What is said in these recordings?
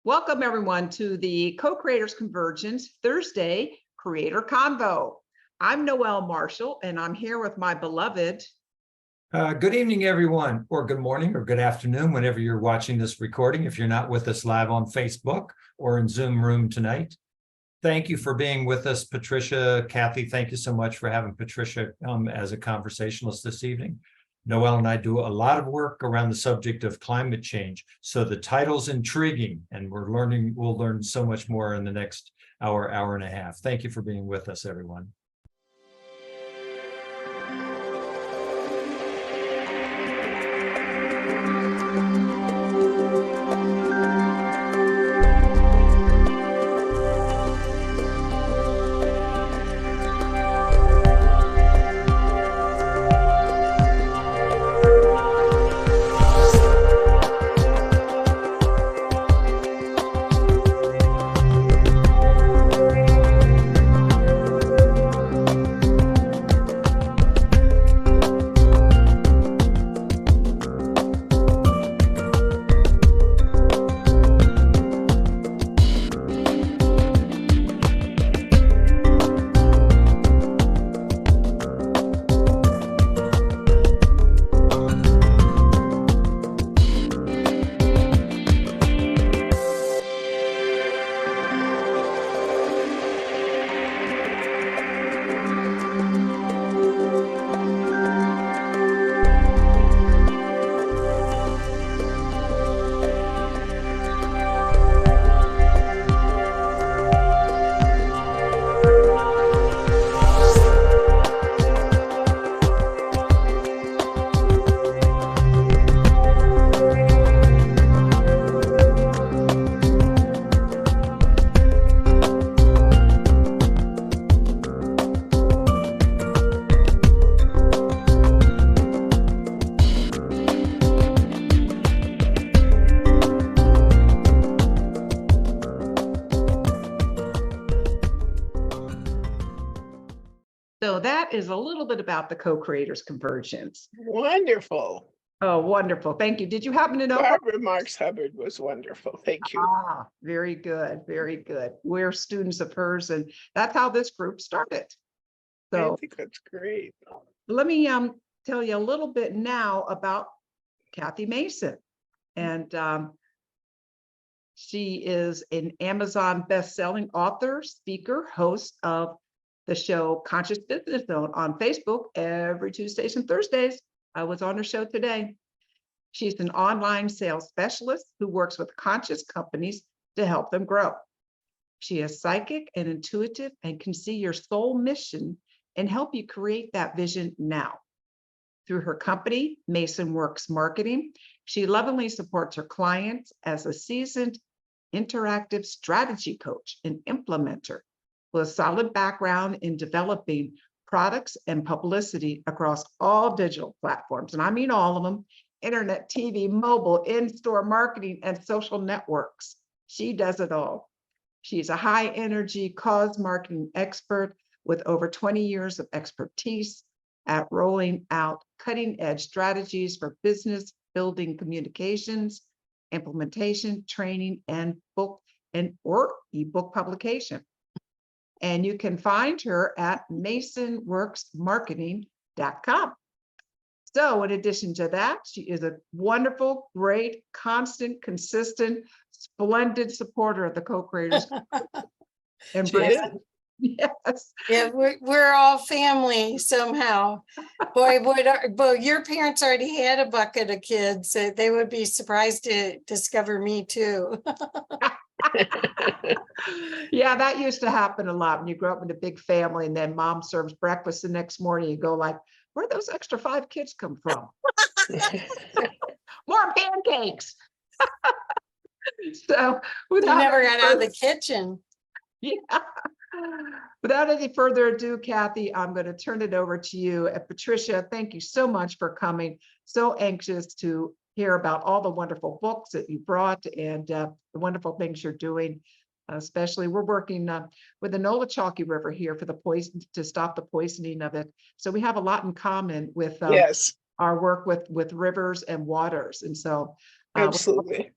Welcome everyone to the Co-Creators Convergence Thursday Creator Convo. I'm Noelle Marshall and I'm here with my beloved. Good evening, everyone, or good morning or good afternoon, whenever you're watching this recording, if you're not with us live on Facebook or in Zoom room tonight. Thank you for being with us, Patricia. Kathy, thank you so much for having Patricia as a conversationalist this evening. Noelle and I do a lot of work around the subject of climate change. So the title's intriguing and we'll learn so much more in the next hour and a half. Thank you for being with us, everyone. So that is a little bit about the Co-Creators Convergence. Wonderful. Oh, wonderful. Thank you. Did you happen to know? Barbara Marks Hubbard was wonderful. Thank you. Ah, very good. Very good. We're students of hers, and that's how this group started. So I think that's great. let me tell you a little bit now about Kathy Mason. And she is an Amazon best-selling author, speaker, host of the show Conscious Business Zone on Facebook every Tuesdays and Thursdays. I was on her show today. She's an online sales specialist who works with conscious companies to help them grow. She is psychic and intuitive and can see your soul mission and help you create that vision now. Through her company, Mason Works Marketing, she lovingly supports her clients as a seasoned interactive strategy coach and implementer with a solid background in developing products and publicity across all digital platforms. And I mean all of them: internet, TV, mobile, in-store marketing, and social networks. She does it all. She's a high energy cause marketing expert with over 20 years of expertise at rolling out cutting edge strategies for business building communications, implementation, training, and book or ebook publication. And you can find her at masonworksmarketing.com. So in addition to that, she is a wonderful, great, constant, consistent, splendid supporter of the Co-Creators. Yes. Yeah, we're all family somehow. Boy, your parents already had a bucket of kids. So they would be surprised to discover me too. Yeah, that used to happen a lot when you grow up in a big family and then mom serves breakfast the next morning. You go like, where'd those extra 5 kids come from? More pancakes. So You never got out of the kitchen. Yeah. Without any further ado, Kathy, I'm going to turn it over to you. And Patricia, thank you so much for coming. So anxious to hear about all the wonderful books that you brought and the wonderful things you're doing. Especially, we're working with the Nola-Chalky River here for the poison to stop the poisoning of it. So we have a lot in common with Yes, our work with rivers and waters. And so absolutely.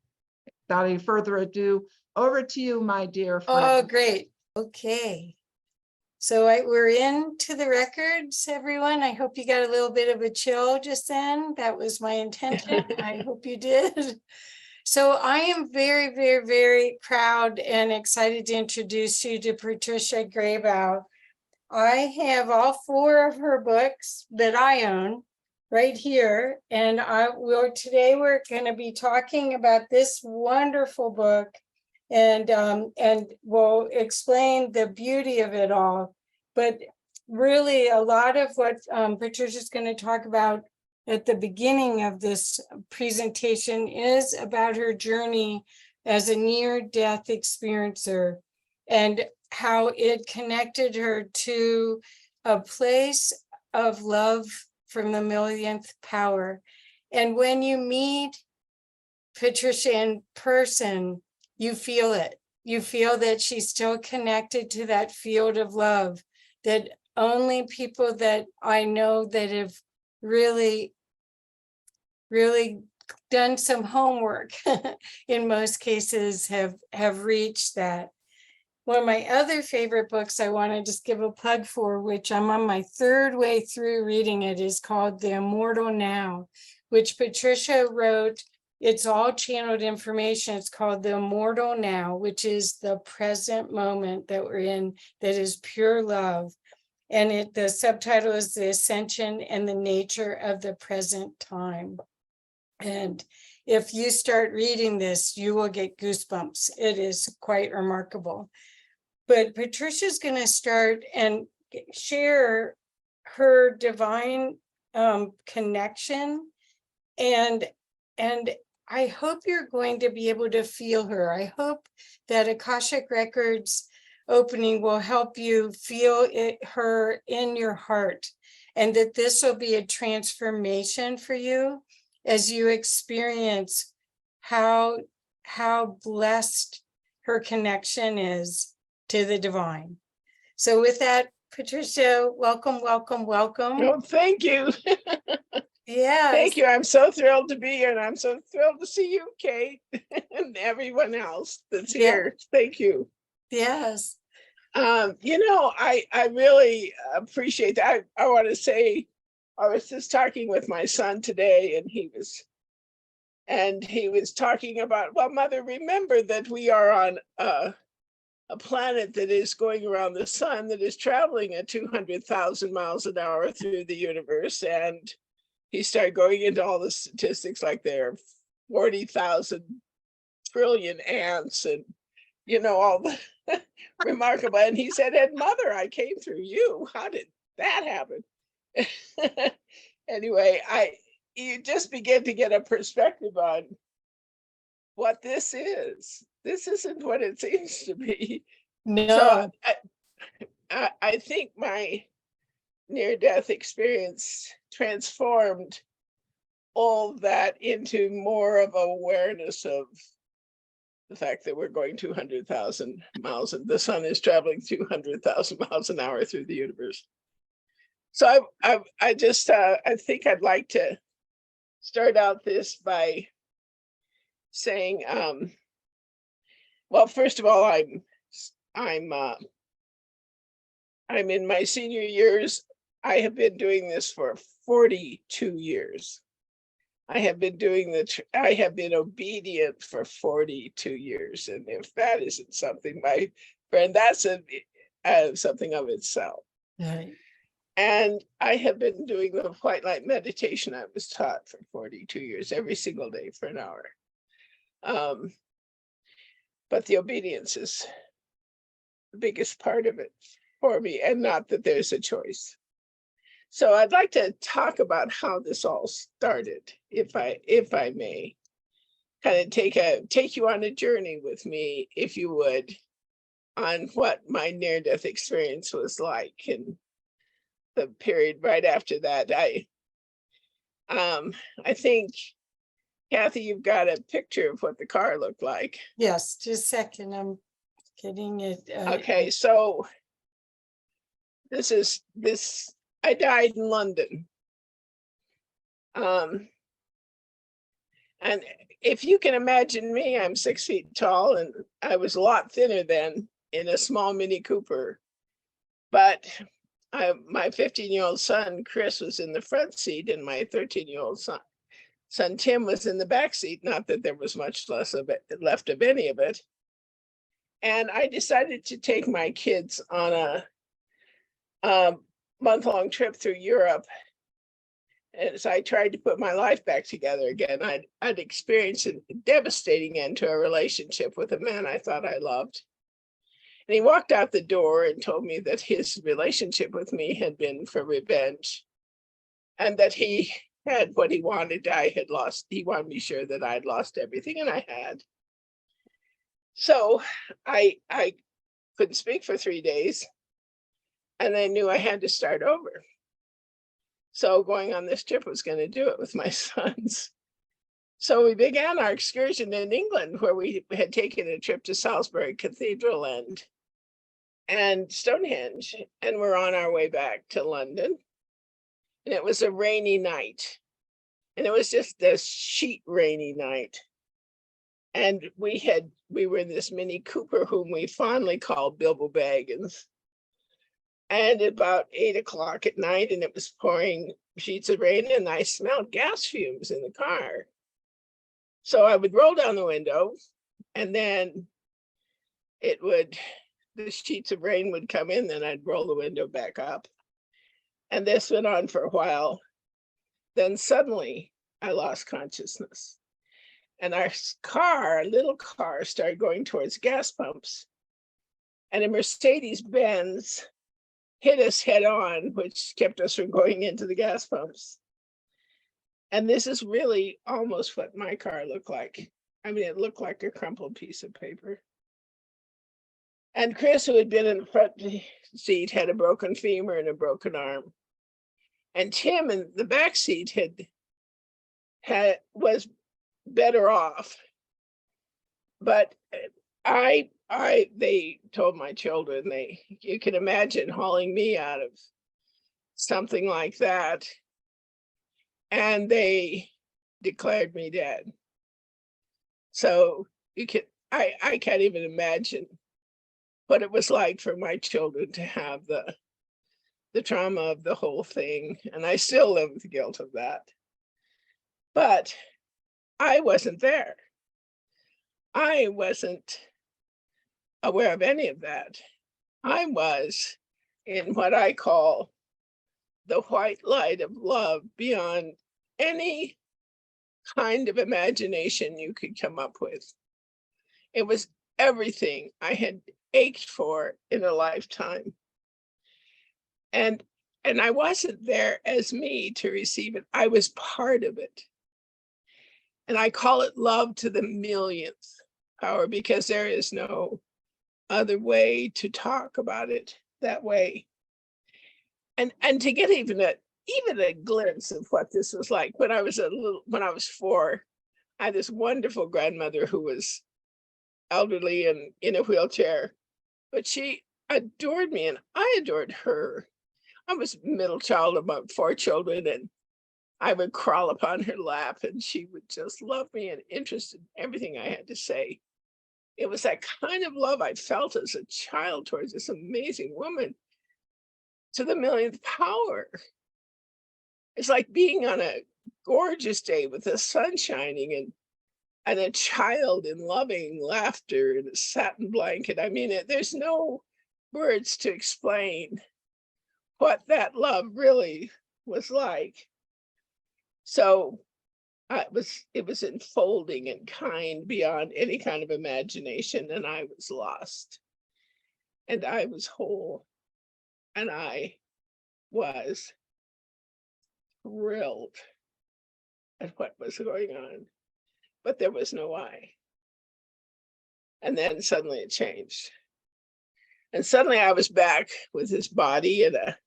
without any further ado, over to you, my dear Oh, friend. great. Okay. So we're into the records, everyone. I hope you got a little bit of a chill just then. That was my intention. I hope you did. So I am very, very, very proud and excited to introduce you to Patricia Grabow. I have all 4 of her books that I own right here. And today we're going to be talking about this wonderful book, and we'll explain the beauty of it all. But really, a lot of what Patricia's going to talk about at the beginning of this presentation is about her journey as a near-death experiencer and how it connected her to a place of love from the millionth power. And when you meet Patricia in person, you feel it. You feel that she's still connected to that field of love, that only people that I know that have really, really done some homework in most cases have reached that. One of my other favorite books I want to just give a plug for, which I'm on my 3rd way through reading it, is called The Immortal Now, which Patricia wrote. It's all channeled information. It's called The Immortal Now, which is the present moment that we're in, that is pure love. And the subtitle is The Ascension and the Nature of the Present Time. And if you start reading this, you will get goosebumps. It is quite remarkable. But Patricia's going to start and share her divine connection, and I hope you're going to be able to feel her. I hope that Akashic Records opening will help you feel her in your heart, and that this will be a transformation for you as you experience how blessed her connection is to the divine. So with that, Patricia, welcome, welcome, welcome. Oh, thank you. Yes. Thank you. I'm so thrilled to be here, and I'm so thrilled to see you, Kate, and everyone else that's Yeah. here. Thank you. Yes. I really appreciate that. I want to say, I was just talking with my son today, and he was talking about, well, Mother, remember that we are on a planet that is going around the sun, that is traveling at 200,000 miles an hour through the universe. And he started going into all the statistics, like there are 40,000 trillion ants, and all the remarkable. And he said, and Mother, I came through you. How did that happen? Anyway, you just begin to get a perspective on what this is. This isn't what it seems to be. No. So I think my near-death experience transformed all that into more of awareness of the fact that we're going 200,000 miles and the sun is traveling 200,000 miles an hour through the universe. So I think I'd like to start out this by saying, well, first of all, I'm in my senior years. I have been doing this for 42 years. I have been obedient for 42 years. And if that isn't something, my friend, that's something of itself. Right. And I have been doing the white light meditation I was taught for 42 years, every single day for an hour. But the obedience is the biggest part of it for me, and not that there's a choice. So I'd like to talk about how this all started, if I may, kind of take you on a journey with me, if you would, on what my near-death experience was like, and the period right after that. I think, Kathy, you've got a picture of what the car looked like. Yes, just a second. I'm getting it. Okay, so this. I died in London. And if you can imagine me, I'm 6 feet tall, and I was a lot thinner then in a small Mini Cooper. But my 15-year-old son, Chris, was in the front seat, and my 13-year-old son, Tim, was in the back seat. Not that there was much less of it left of any of it. And I decided to take my kids on a month-long trip through Europe. As I tried to put my life back together again, I'd experienced a devastating end to a relationship with a man I thought I loved. And he walked out the door and told me that his relationship with me had been for revenge, and that he had what he wanted. I had lost. He wanted me sure that I'd lost everything, and I had. So I couldn't speak for 3 days, and I knew I had to start over. So going on this trip was going to do it with my sons. So we began our excursion in England, where we had taken a trip to Salisbury Cathedral and Stonehenge, and we're on our way back to London. And it was a rainy night, and it was just this sheet rainy night. And we were in this Mini Cooper, whom we fondly called Bilbo Baggins. And about 8 o'clock at night, and it was pouring sheets of rain, and I smelled gas fumes in the car. So I would roll down the window, and then the sheets of rain would come in, then I'd roll the window back up. And this went on for a while. Then suddenly I lost consciousness. And our little car, started going towards gas pumps. And a Mercedes-Benz hit us head on, which kept us from going into the gas pumps. And this is really almost what my car looked like. I mean, it looked like a crumpled piece of paper. And Chris, who had been in the front seat, had a broken femur and a broken arm. And Tim in the back seat was better off. But they told my children, you can imagine hauling me out of something like that. And they declared me dead. So I can't even imagine what it was like for my children to have the trauma of the whole thing. And I still live with the guilt of that. But I wasn't there. I wasn't aware of any of that. I was in what I call the white light of love beyond any kind of imagination you could come up with. It was everything I had ached for in a lifetime. And I wasn't there as me to receive it. I was part of it. And I call it love to the millionth power, because there is no other way to talk about it that way. And to get even a glimpse of what this was like, when I was 4, I had this wonderful grandmother who was elderly and in a wheelchair, but she adored me and I adored her. I was middle child among 4 children, and I would crawl upon her lap, and she would just love me and interested in everything I had to say. It was that kind of love I felt as a child towards this amazing woman, to the millionth power. It's like being on a gorgeous day with the sun shining and a child in loving laughter in a satin blanket. I mean, there's no words to explain what that love really was like. So it was enfolding and kind beyond any kind of imagination, and I was lost, and I was whole, and I was thrilled at what was going on, but there was no I. And then suddenly it changed, and suddenly I was back with his body in a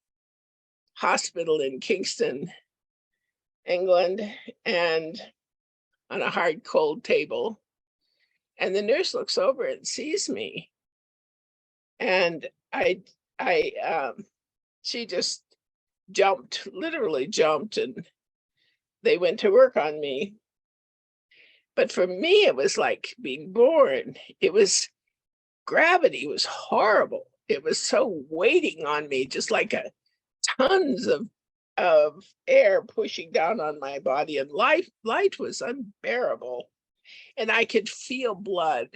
hospital in Kingston, England, and on a hard, cold table. And the nurse looks over and sees me. And she just literally jumped, and they went to work on me. But for me, it was like being born. It was gravity was horrible. It was so weighting on me, just like tons of air pushing down on my body, and light was unbearable. And I could feel blood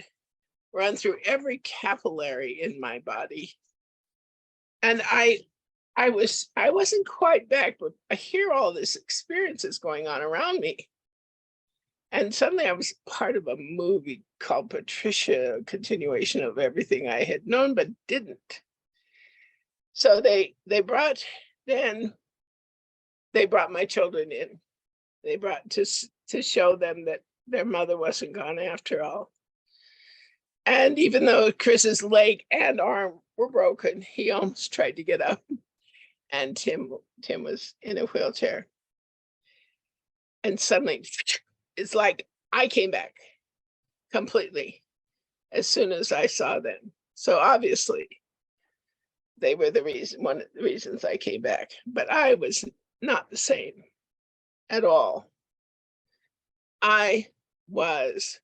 run through every capillary in my body. And I wasn't quite back, but I hear all this experiences going on around me. And suddenly I was part of a movie called Patricia, a continuation of everything I had known but didn't. So they brought my children in. They brought to show them that their mother wasn't gone after all. And even though Chris's leg and arm were broken, he almost tried to get up. And Tim was in a wheelchair. And suddenly, it's like I came back completely as soon as I saw them. So obviously, they were one of the reasons I came back. But I was not the same at all. I was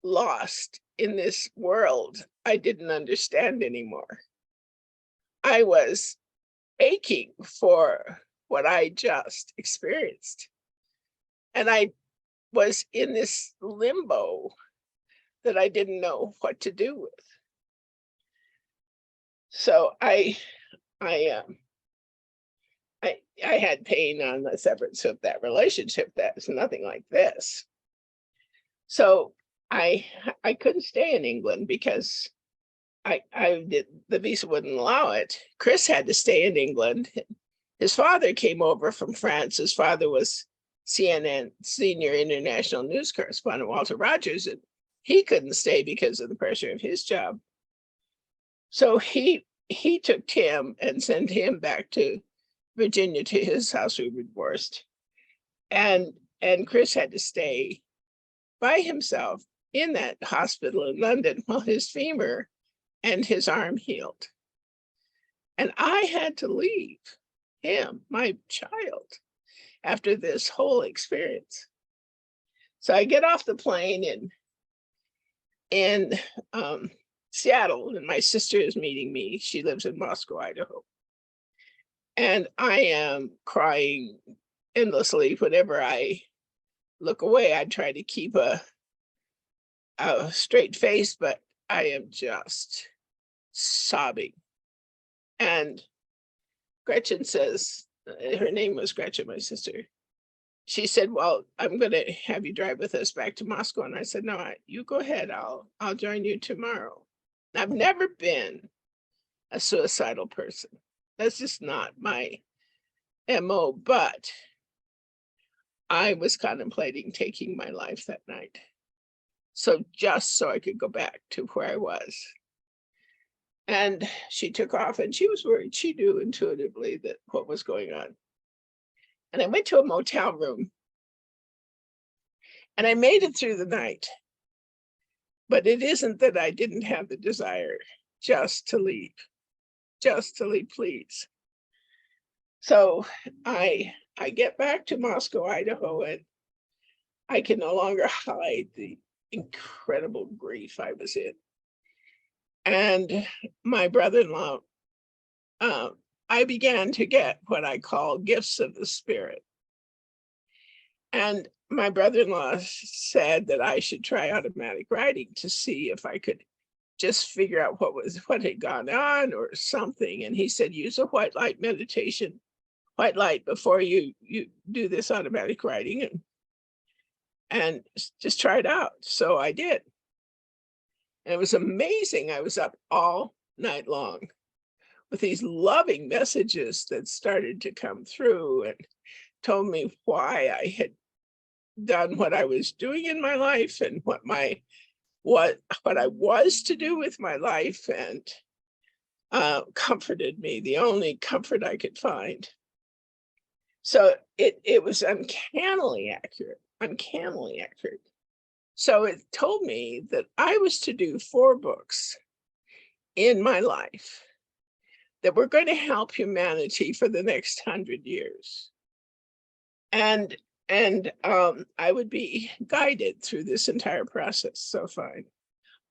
lost in this world I didn't understand anymore. I was aching for what I just experienced. And I was in this limbo that I didn't know what to do with. So I had pain on the severance of that relationship that's nothing like this. So I couldn't stay in England because the visa wouldn't allow it. Chris had to stay in England. His father came over from France. His father was CNN senior international news correspondent Walter Rogers, and he couldn't stay because of the pressure of his job. So he took Tim and sent him back to Virginia to his house. We were divorced, and Chris had to stay by himself in that hospital in London while his femur and his arm healed. And I had to leave him, my child, after this whole experience. So I get off the plane in Seattle, and my sister is meeting me. She lives in Moscow, Idaho. And I am crying endlessly. Whenever I look away, I try to keep a straight face, but I am just sobbing. And Gretchen says, her name was Gretchen, my sister. She said, well, I'm going to have you drive with us back to Moscow. And I said, no, you go ahead. I'll join you tomorrow. I've never been a suicidal person. That's just not my MO, but I was contemplating taking my life that night. So just so I could go back to where I was. And she took off, and she was worried. She knew intuitively that what was going on. And I went to a motel room, and I made it through the night. But it isn't that I didn't have the desire just to leave, please. So I get back to Moscow, Idaho, and I can no longer hide the incredible grief I was in. And my brother-in-law, I began to get what I call gifts of the spirit. And my brother-in-law said that I should try automatic writing to see if I could just figure out what had gone on or something. And he said, use a white light meditation, white light, before you do this automatic writing, and just try it out. So I did. And it was amazing. I was up all night long with these loving messages that started to come through and told me why I had done what I was doing in my life and what I was to do with my life, and comforted me, the only comfort I could find. So it was uncannily accurate. So it told me that I was to do 4 books in my life that were going to help humanity for the next 100 years. And And I would be guided through this entire process. So fine.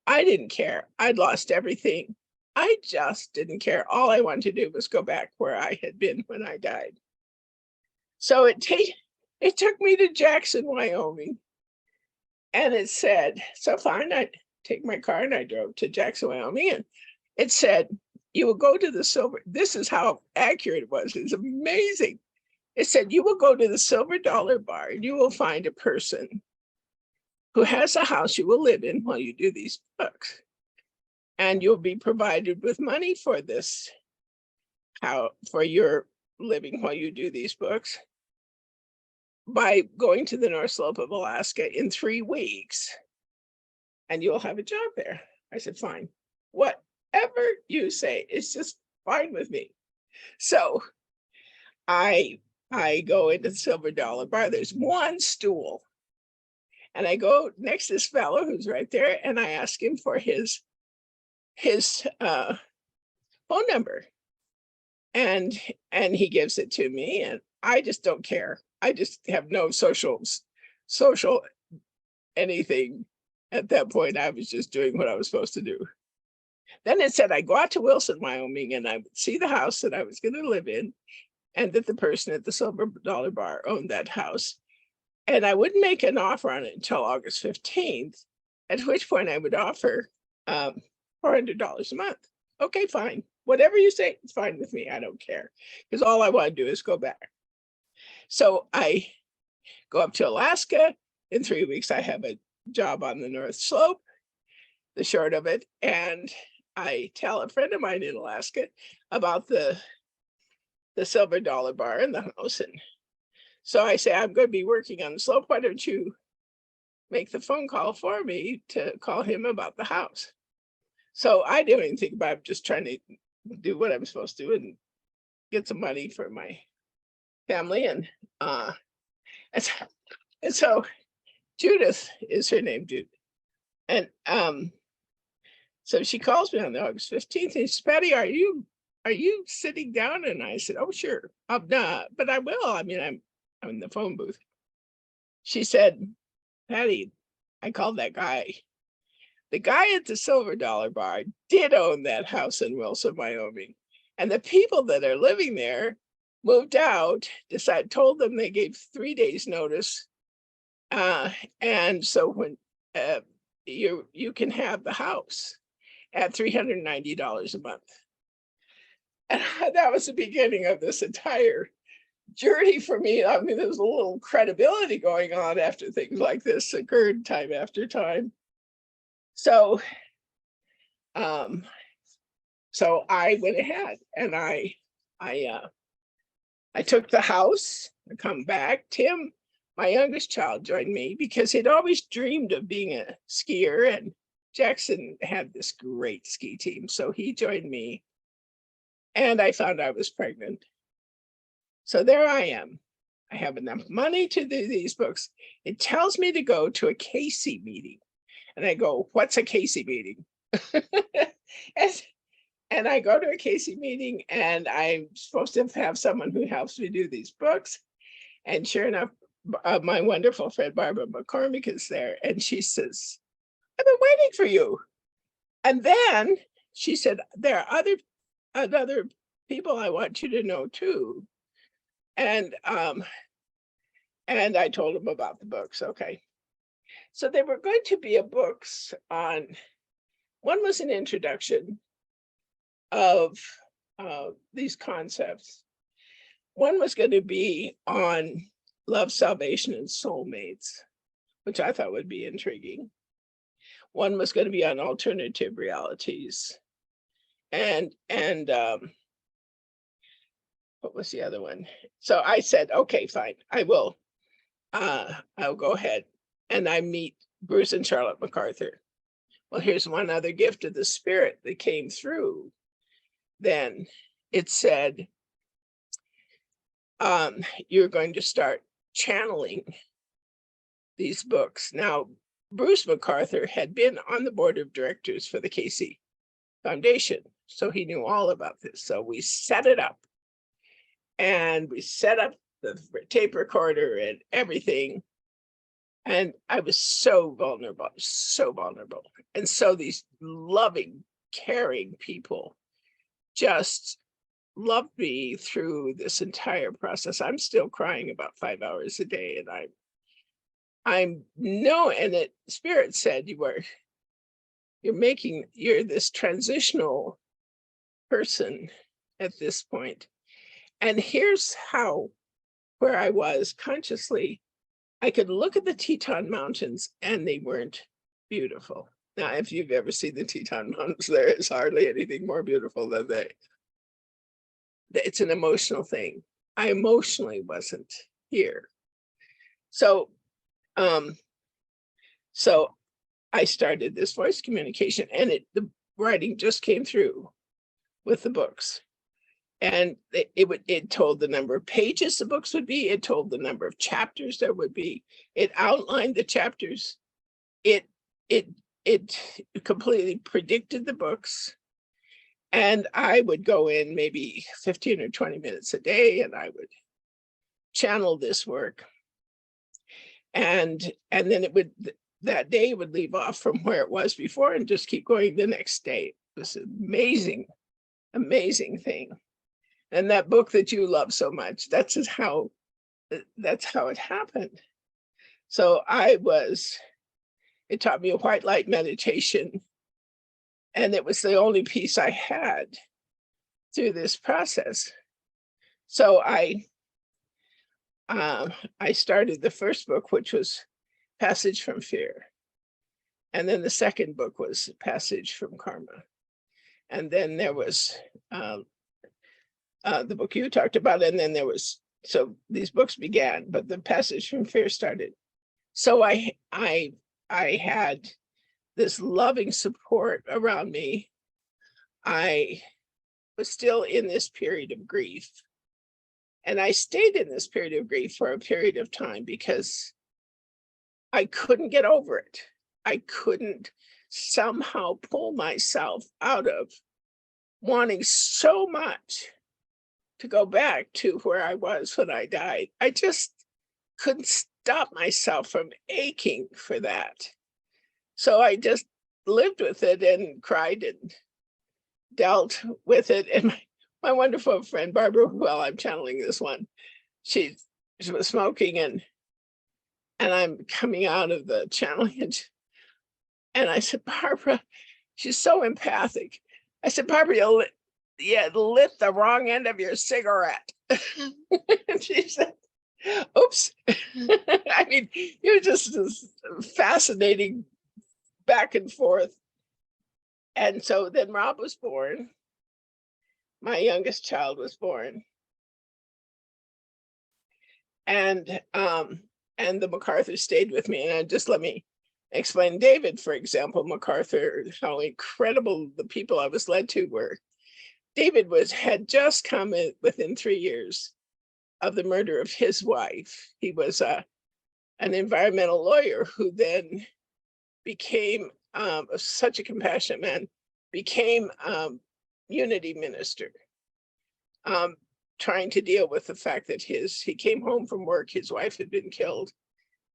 I didn't care. I'd lost everything. I just didn't care. All I wanted to do was go back where I had been when I died. So it took me to Jackson, Wyoming. And it said, so fine, I take my car and I drove to Jackson, Wyoming. And it said, you will go to the silver. This is how accurate it was. It's amazing. It said, you will go to the Silver Dollar Bar and you will find a person who has a house you will live in while you do these books. And you'll be provided with money for this, for your living while you do these books, by going to the North Slope of Alaska in 3 weeks, and you'll have a job there. I said, fine, whatever you say, it's just fine with me. So I go into the Silver Dollar Bar. There's one stool. And I go next to this fellow who's right there, and I ask him for his phone number. And he gives it to me, and I just don't care. I just have no social anything at that point. I was just doing what I was supposed to do. Then it said I go out to Wilson, Wyoming, and I would see the house that I was going to live in, and that the person at the Silver Dollar Bar owned that house. And I wouldn't make an offer on it until August 15th, at which point I would offer $400 a month. Okay, fine. Whatever you say, it's fine with me. I don't care, because all I want to do is go back. So I go up to Alaska. In 3 weeks, I have a job on the North Slope, the short of it. And I tell a friend of mine in Alaska about the Silver Dollar Bar and the house. And so I say, I'm going to be working on the slope. Why don't you make the phone call for me to call him about the house? So I didn't even think about it. I'm just trying to do what I'm supposed to do and get some money for my family. And so Judith is her name, Judith. And so she calls me on August 15th and says, Patty, are you sitting down? And I said, oh, sure. I'm not, but I will. I mean, I'm in the phone booth. She said, Patty, I called that guy. The guy at the Silver Dollar Bar did own that house in Wilson, Wyoming. And the people that are living there moved out, told them they gave 3 days notice. And so when you can have the house at $390 a month. And that was the beginning of this entire journey for me. I mean, there was a little credibility going on after things like this occurred time after time. So, so I went ahead and I took the house. I come back. Tim, my youngest child, joined me because he'd always dreamed of being a skier, and Jackson had this great ski team. So he joined me, and I found I was pregnant. So there I am. I have enough money to do these books. It tells me to go to a Casey meeting. And I go, what's a Casey meeting? and I go to a Casey meeting, and I'm supposed to have someone who helps me do these books. And sure enough, my wonderful friend Barbara McCormick is there. And she says, I've been waiting for you. And then she said, there are other people I want you to know too. And I told him about the books. Okay. So there were going to be books on, one was an introduction of these concepts. One was going to be on love, salvation, and soulmates, which I thought would be intriguing. One was going to be on alternative realities. And what was the other one? So I said, okay, fine, I will. I'll go ahead. And I meet Bruce and Charlotte MacArthur. Well, here's one other gift of the spirit that came through. Then it said, you're going to start channeling these books. Now, Bruce MacArthur had been on the board of directors for the Casey Foundation, so he knew all about this. So we set it up. And we set up the tape recorder and everything. And I was so vulnerable. And so these loving, caring people just loved me through this entire process. I'm still crying about 5 hours a day, and I'm no, and it Spirit said you're this transitional person at this point. And here's where I was consciously, I could look at the Teton Mountains and they weren't beautiful. Now, if you've ever seen the Teton Mountains, there is hardly anything more beautiful than they. It's an emotional thing. I emotionally wasn't here. So I started this voice communication, and the writing just came through with the books. And it told the number of pages the books would be. It told the number of chapters there would be. It outlined the chapters. It completely predicted the books. And I would go in maybe 15 or 20 minutes a day, and I would channel this work. And then that day would leave off from where it was before and just keep going the next day. It was an amazing, amazing thing. And that book that you love so much, that's how it happened. So it taught me a white light meditation. And it was the only peace I had through this process. So I started the first book, which was Passage from Fear. And then the second book was Passage from Karma. And then there was the book you talked about. And then so these books began, but the Passage from Fear started. So I had this loving support around me. I was still in this period of grief. And I stayed in this period of grief for a period of time because I couldn't get over it. I couldn't somehow pull myself out of wanting so much to go back to where I was when I died. I just couldn't stop myself from aching for that. So I just lived with it and cried and dealt with it. And my wonderful friend, Barbara, well, I'm channeling this one. She was smoking and I'm coming out of the channeling. And I said, Barbara, she's so empathic. I said, Barbara, you lit the wrong end of your cigarette. And she said, oops. I mean, you're just fascinating back and forth. And so then Rob was born. My youngest child was born. And the MacArthur stayed with me. And just let me explain David, for example, MacArthur, how incredible the people I was led to were. David had just come in within 3 years of the murder of his wife. He was an environmental lawyer who then became such a compassionate man, became unity minister, trying to deal with the fact that he came home from work, his wife had been killed,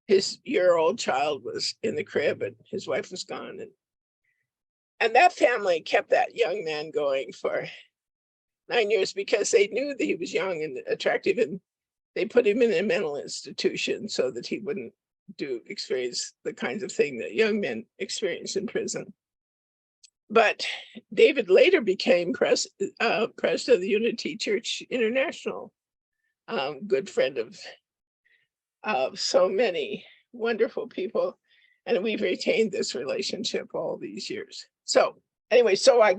his year-old child was in the crib, and his wife was gone. And that family kept that young man going for 9 years because they knew that he was young and attractive, and they put him in a mental institution so that he wouldn't experience the kinds of thing that young men experience in prison. But David later became president of the Unity Church International, good friend of so many wonderful people, and we've retained this relationship all these years. So anyway, so I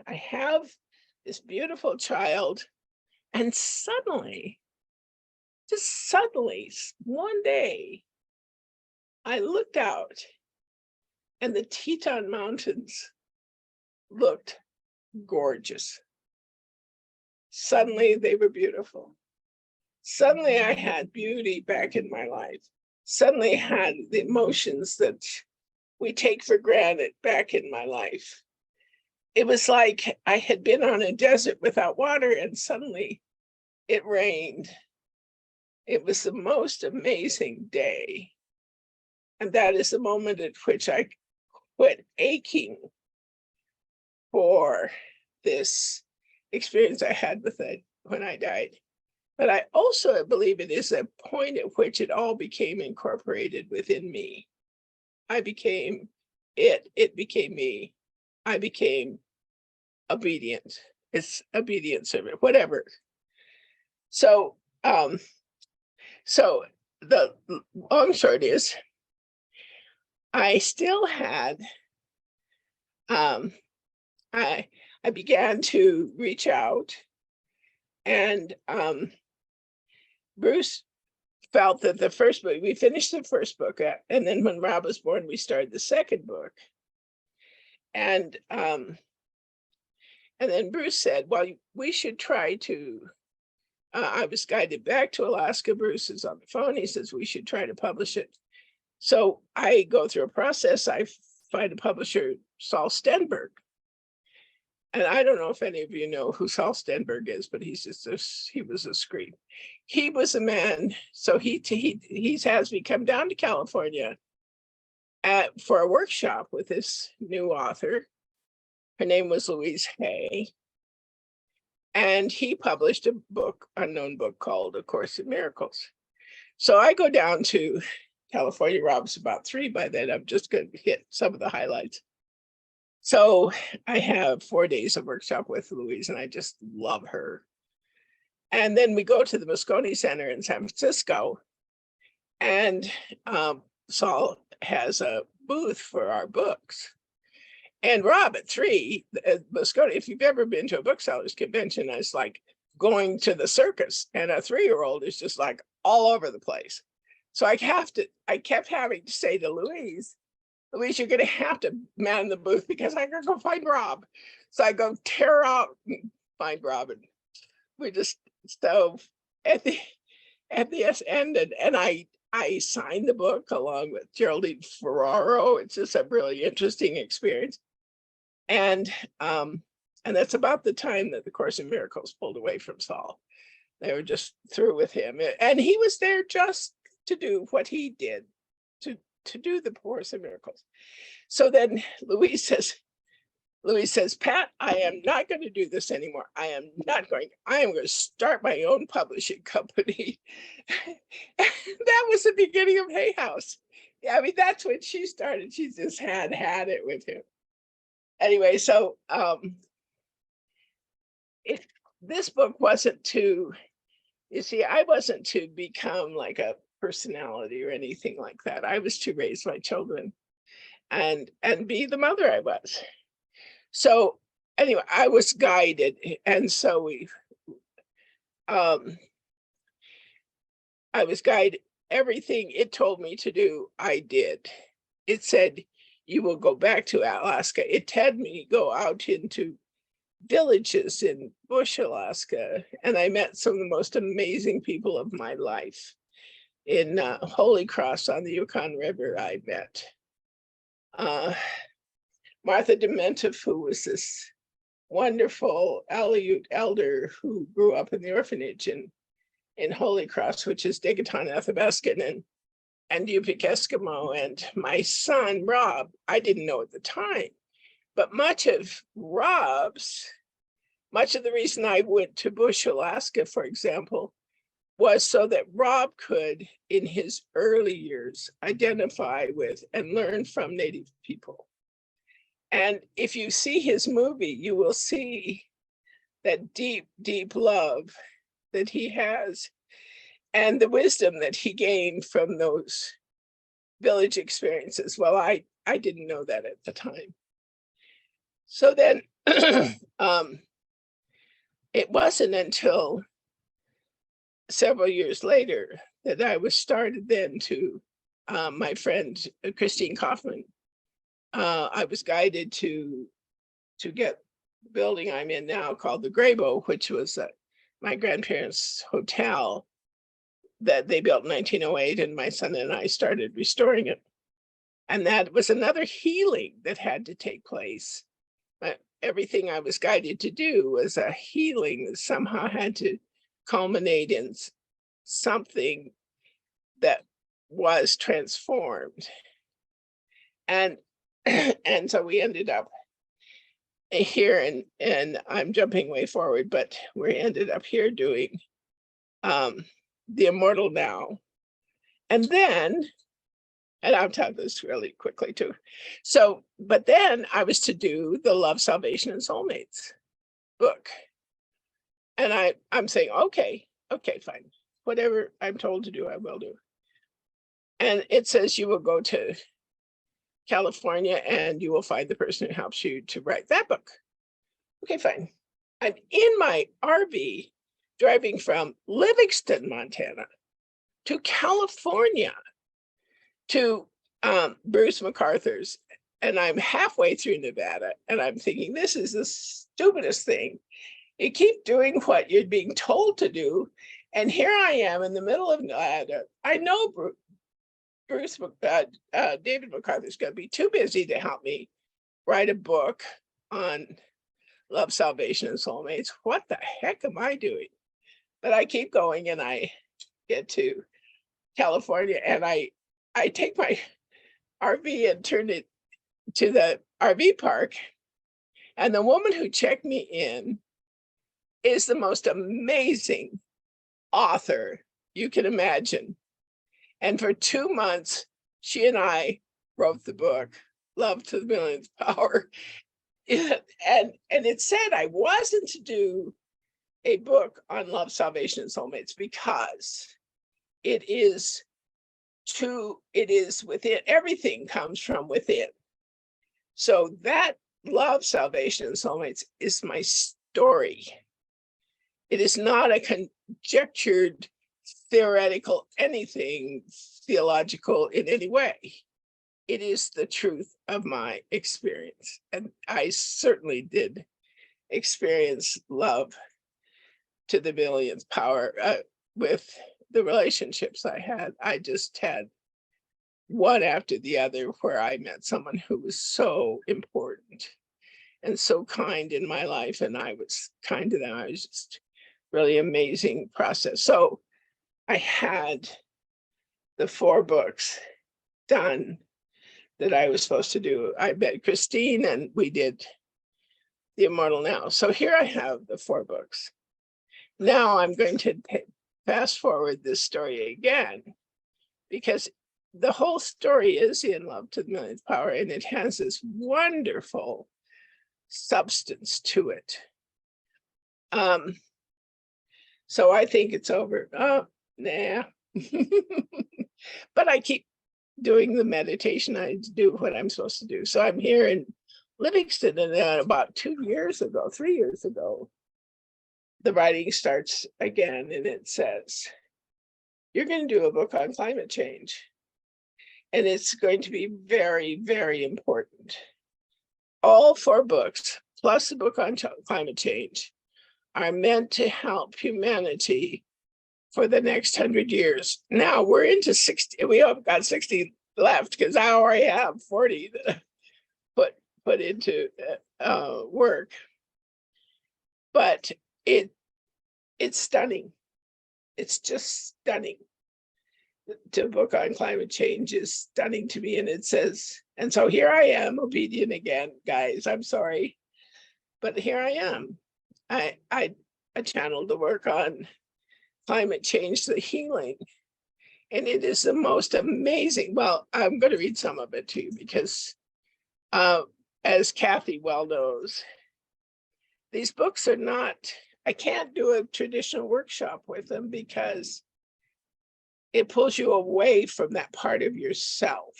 have this beautiful child, and suddenly, one day, I looked out and the Teton Mountains looked gorgeous. Suddenly they were beautiful. Suddenly I had beauty back in my life. Suddenly I had the emotions that we take for granted back in my life. it was like I had been on a desert without water and suddenly it rained. It was the most amazing day. And that is the moment at which I quit aching for this experience I had with it when I died. But I also believe it is a point at which it all became incorporated within me. I became it became me. I became obedient. It's obedient servant, whatever. So so the long short is I still had I began to reach out, and Bruce felt that the first book, we finished the first book, and then when Rob was born, we started the second book. And then Bruce said, well, we should try to, I was guided back to Alaska. Bruce is on the phone. He says, we should try to publish it. So I go through a process. I find a publisher, Saul Stenberg. And I don't know if any of you know who Saul Stenberg is, but he was a scream. He was a man. So he has me come down to California for a workshop with this new author. Her name was Louise Hay. And he published a book, unknown book called A Course in Miracles. So I go down to California. Rob's about 3 by then. I'm just going to hit some of the highlights. So I have 4 days of workshop with Louise, and I just love her. And then we go to the Moscone Center in San Francisco, and Saul has a booth for our books. And Rob at 3, Moscone, if you've ever been to a booksellers convention, it's like going to the circus, and a 3-year-old is just like all over the place. So I kept having to say to Louise, you're going to have to man the booth because I gotta go find Rob. So I go tear out and find Rob, and we just stove at the end, and I signed the book along with Geraldine Ferraro. It's just a really interesting experience. And that's about the time that the Course in Miracles pulled away from Saul. They were just through with him, and he was there just to do what he did, to do the Course in Miracles. So then Louise says, Pat, I am not going to do this anymore. I am going to start my own publishing company. That was the beginning of Hay House. Yeah, I mean, that's when she started. She just had it with him. Anyway, so this book wasn't to, you see, I wasn't to become like a personality or anything like that. I was to raise my children and be the mother I was. So anyway, I was guided, and so I was guided. Everything it told me to do, I did. It said, you will go back to Alaska. It had me go out into villages in Bush, Alaska, and I met some of the most amazing people of my life. In Holy Cross on the Yukon River, I met Martha Dementif, who was this wonderful Aleut elder who grew up in the orphanage in Holy Cross, which is Digaton, Athabascan, and Yupik Eskimo. And my son, Rob, I didn't know at the time, but much of the reason I went to Bush, Alaska, for example, was so that Rob could, in his early years, identify with and learn from Native people. And if you see his movie, you will see that deep, deep love that he has and the wisdom that he gained from those village experiences. Well, I didn't know that at the time. So then it wasn't until several years later that I was started then to my friend Christine Kaufman. I was guided to get the building I'm in now called the Grabow, which was my grandparents' hotel that they built in 1908, and my son and I started restoring it. And that was another healing that had to take place. everything I was guided to do was a healing that somehow had to culminate in something that was transformed. And and so we ended up here, and I'm jumping way forward, but we ended up here doing the Immortal Now. And then, and I'll tell this really quickly too. So, but then I was to do the Love, Salvation, and Soulmates book. And I'm saying, okay, fine. Whatever I'm told to do, I will do. And it says you will go to California and you will find the person who helps you to write that book. Okay, fine. I'm in my RV driving from Livingston, Montana to California to Bruce MacArthur's. And I'm halfway through Nevada and I'm thinking, this is the stupidest thing. You keep doing what you're being told to do. And here I am in the middle of Nevada. I know David MacArthur's going to be too busy to help me write a book on Love, Salvation, and Soulmates. What the heck am I doing? But I keep going and I get to California and I take my RV and turn it to the RV park. And the woman who checked me in is the most amazing author you can imagine. And for 2 months, she and I wrote the book, Love to the Millionth Power. And it said I wasn't to do a book on love, salvation, and soulmates because it is within, everything comes from within. So that love, salvation, and soulmates is my story. It is not a conjectured, theoretical, anything theological in any way. It is the truth of my experience. And I certainly did experience love to the millionth power with the relationships I had. I just had one after the other where I met someone who was so important and so kind in my life. And I was kind to them. I was just really amazing process. So I had the 4 books done that I was supposed to do. I met Christine and we did The Immortal Now. So here I have the 4 books. Now I'm going to fast forward this story again because the whole story is in Love to the Millionth Power and it has this wonderful substance to it. So I think it's over. Oh, nah. But I keep doing the meditation. I do what I'm supposed to do. So I'm here in Livingston, and then about 3 years ago, the writing starts again, and it says, you're going to do a book on climate change. And it's going to be very, very important. All 4 books, plus the book on climate change, are meant to help humanity for the next 100 years. Now we're into 60. We have got 60 left because I already have 40 that I put into work. But it's stunning. It's just stunning. The book on climate change is stunning to me, and it says, and so here I am, obedient again, guys. I'm sorry, but here I am. I channeled the work on climate change, the healing, and it is the most amazing. Well, I'm going to read some of it to you because, as Kathy well knows, these books are not. I can't do a traditional workshop with them because it pulls you away from that part of yourself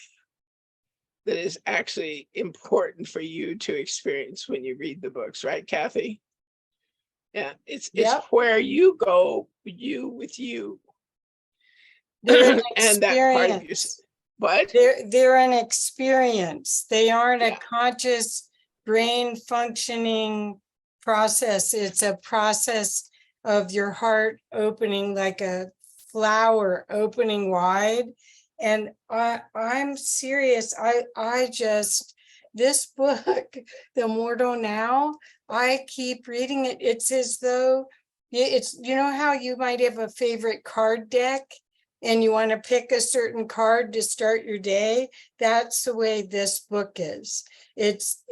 that is actually important for you to experience when you read the books, right, Kathy? Yeah, it's where you go, you with you. They're an And that part of you. experience. What? They're an experience. They aren't a conscious brain functioning process. It's a process of your heart opening like a flower opening wide. And I'm serious. I just this book, The Immortal Now, I keep reading it. It's as though it's, you know how you might have a favorite card deck and you want to pick a certain card to start your day. That's the way this book is. It's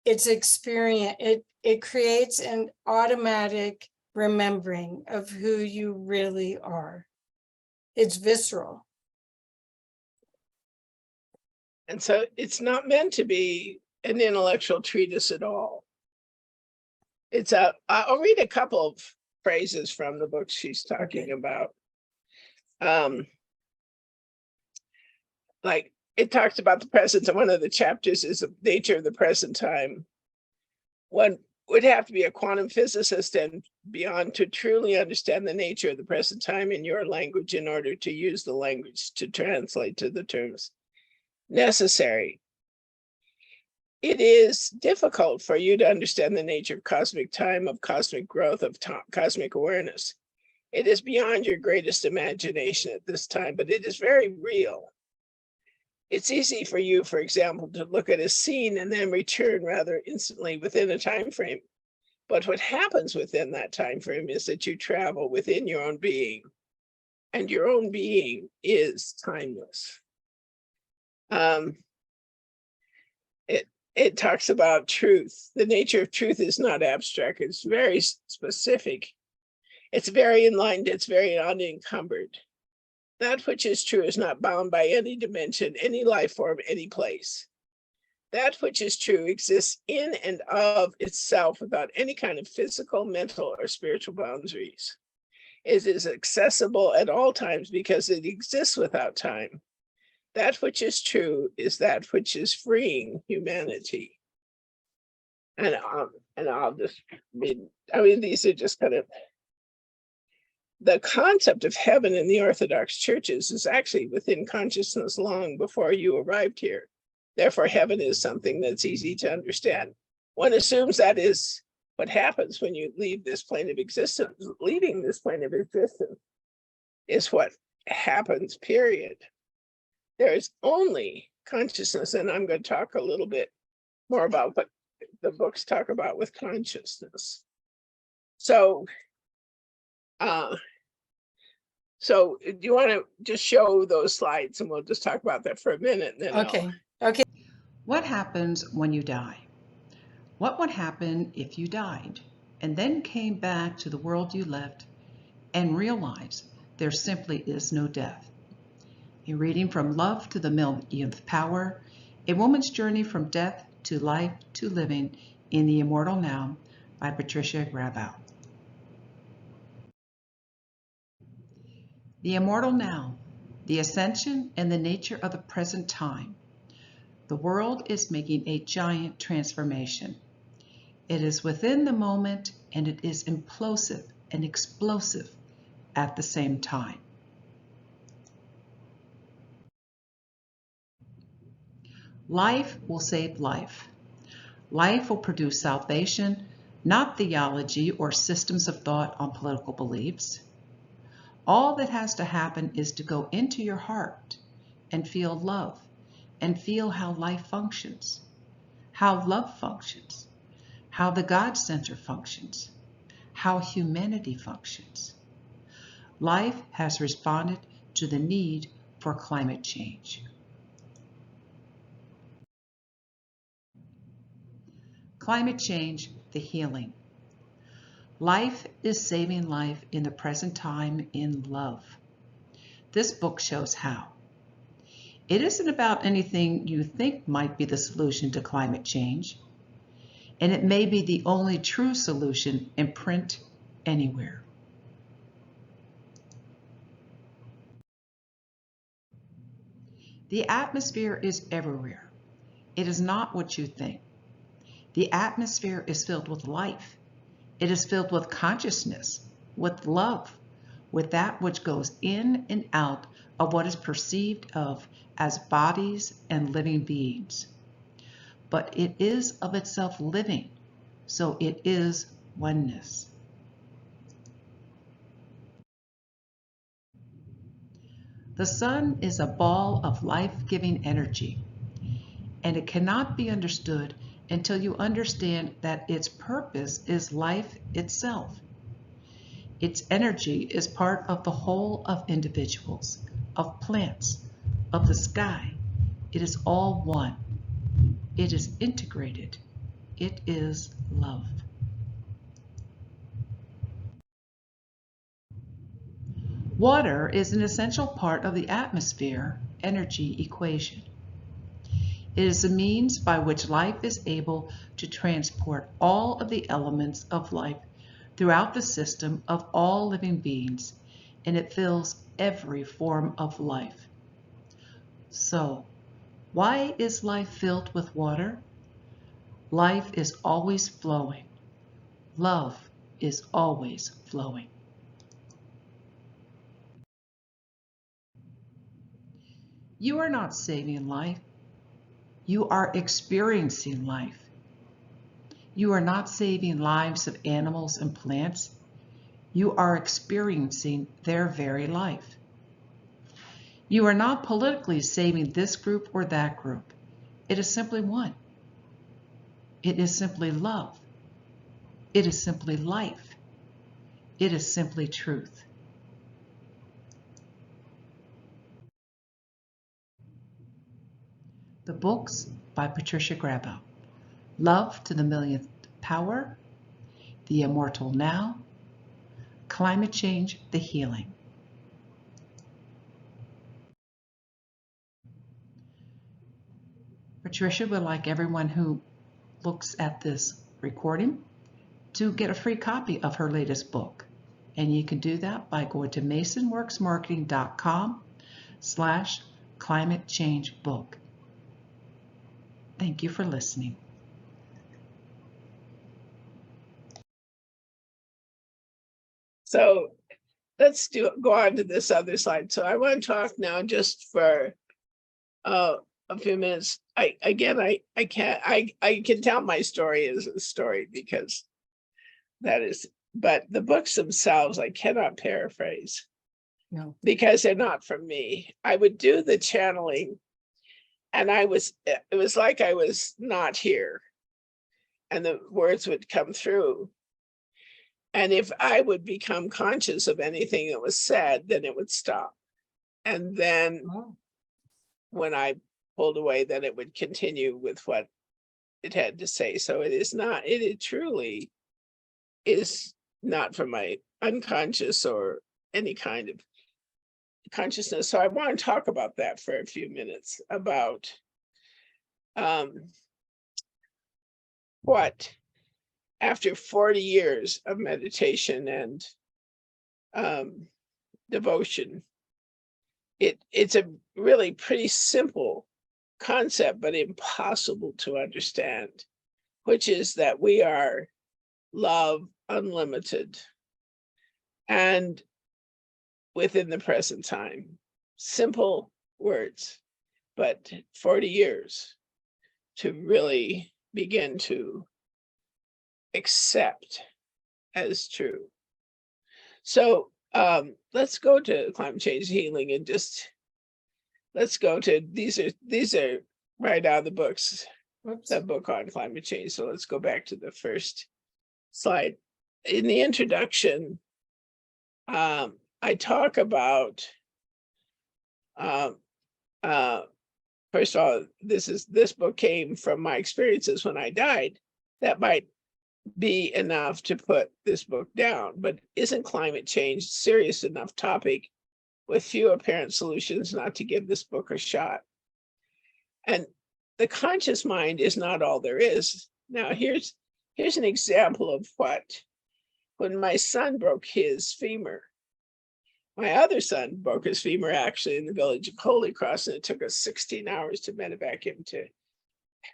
experience. It creates an automatic remembering of who you really are. It's visceral. And so it's not meant to be an intellectual treatise at all. I'll read a couple of phrases from the book she's talking about. Like it talks about the present, and one of the chapters is the nature of the present time. One would have to be a quantum physicist and beyond to truly understand the nature of the present time in your language in order to use the language to translate to the terms necessary. It is difficult for you to understand the nature of cosmic time, of cosmic growth, of cosmic awareness. It is beyond your greatest imagination at this time, but it is very real. It's easy for you, for example, to look at a scene and then return rather instantly within a time frame. But what happens within that time frame is that you travel within your own being, and your own being is timeless. It talks about truth. The nature of truth is not abstract. It's very specific. It's very enlightened. It's very unencumbered. That which is true is not bound by any dimension, any life form, any place. That which is true exists in and of itself without any kind of physical, mental, or spiritual boundaries. It is accessible at all times because it exists without time. That which is true is that which is freeing humanity. And I'll just read, these are just kind of, the concept of heaven in the Orthodox churches is actually within consciousness long before you arrived here. Therefore, heaven is something that's easy to understand. One assumes that is what happens when you leave this plane of existence. Leaving this plane of existence is what happens, period. There is only consciousness, and I'm going to talk a little bit more about what the books talk about with consciousness. So do you want to just show those slides, and we'll just talk about that for a minute, and then Okay. What happens when you die? What would happen if you died and then came back to the world you left and realized there simply is no death? A reading from Love to the Millionth Power, A Woman's Journey from Death to Life to Living in the Immortal Now by Patricia Grabow. The Immortal Now, the Ascension and the Nature of the Present Time. The world is making a giant transformation. It is within the moment, and it is implosive and explosive at the same time. Life will save life. Life will produce salvation, not theology or systems of thought on political beliefs. All that has to happen is to go into your heart and feel love and feel how life functions, how love functions, how the God Center functions, how humanity functions. Life has responded to the need for climate change. Climate change, the healing. Life is saving life in the present time in love. This book shows how. It isn't about anything you think might be the solution to climate change, and it may be the only true solution in print anywhere. The atmosphere is everywhere. It is not what you think. The atmosphere is filled with life. It is filled with consciousness, with love, with that which goes in and out of what is perceived of as bodies and living beings. But it is of itself living, so it is oneness. The sun is a ball of life-giving energy. and it cannot be understood until you understand that its purpose is life itself. Its energy is part of the whole of individuals, of plants, of the sky. It is all one. It is integrated. It is love. Water is an essential part of the atmosphere energy equation. It is a means by which life is able to transport all of the elements of life throughout the system of all living beings, and it fills every form of life. So, why is life filled with water? Life is always flowing. Love is always flowing. You are not saving life. You are experiencing life. You are not saving lives of animals and plants. You are experiencing their very life. You are not politically saving this group or that group. It is simply one. It is simply love. It is simply life. It is simply truth. The books by Patricia Grabow. Love to the Millionth Power, The Immortal Now, Climate Change, The Healing. Patricia would like everyone who looks at this recording to get a free copy of her latest book. And you can do that by going to masonworksmarketing.com/climate change book. Thank you for listening. So let's go on to this other slide. So I want to talk now just for a few minutes. I can tell my story as a story because that is, but the books themselves I cannot paraphrase. No. Because they're not from me. I would do the channeling and it was like I was not here and the words would come through. And if I would become conscious of anything that was said, then it would stop. And then when I pulled away, then it would continue with what it had to say. So it truly is not from my unconscious or any kind of consciousness. So I want to talk about that for a few minutes about what after 40 years of meditation and devotion, it's a really pretty simple concept, but impossible to understand, which is that we are love unlimited and within the present time. Simple words, but 40 years to really begin to accept as true. So let's go to climate change healing and just let's go to these are right out of the books. Whoops. The book on climate change. So let's go back to the first slide. In the introduction, I talk about first of all, this book came from my experiences when I died. That might be enough to put this book down, but isn't climate change a serious enough topic with few apparent solutions not to give this book a shot? And the conscious mind is not all there is. Now here's an example of what, when my son broke his femur, my other son broke his femur actually in the village of Holy Cross, and it took us 16 hours to medevac him to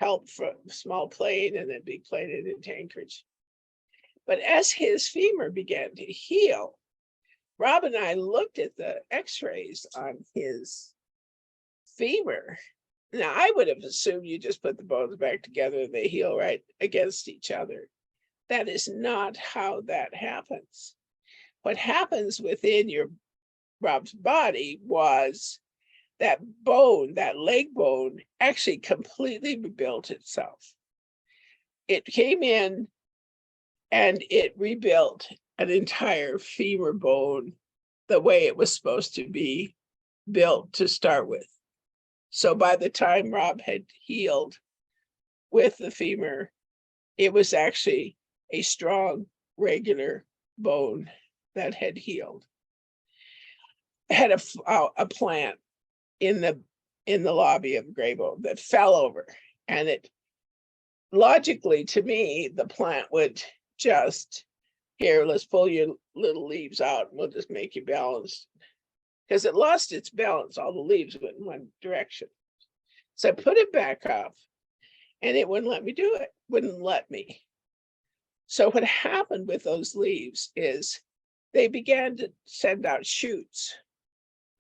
help from small plane and then big plane and into Anchorage. But as his femur began to heal, Rob and I looked at the x-rays on his femur. Now, I would have assumed you just put the bones back together and they heal right against each other. That is not how that happens. What happens within Rob's body was that bone, that leg bone, actually completely rebuilt itself. It came in and it rebuilt an entire femur bone the way it was supposed to be built to start with. So by the time Rob had healed with the femur, it was actually a strong, regular bone that had healed. It had a plant in the lobby of Grabow that fell over, and it logically, to me, the plant would just, here, let's pull your little leaves out and we'll just make you balanced, because it lost its balance. All the leaves went in one direction. So I put it back up and it wouldn't let me do it, wouldn't let me. So what happened with those leaves is they began to send out shoots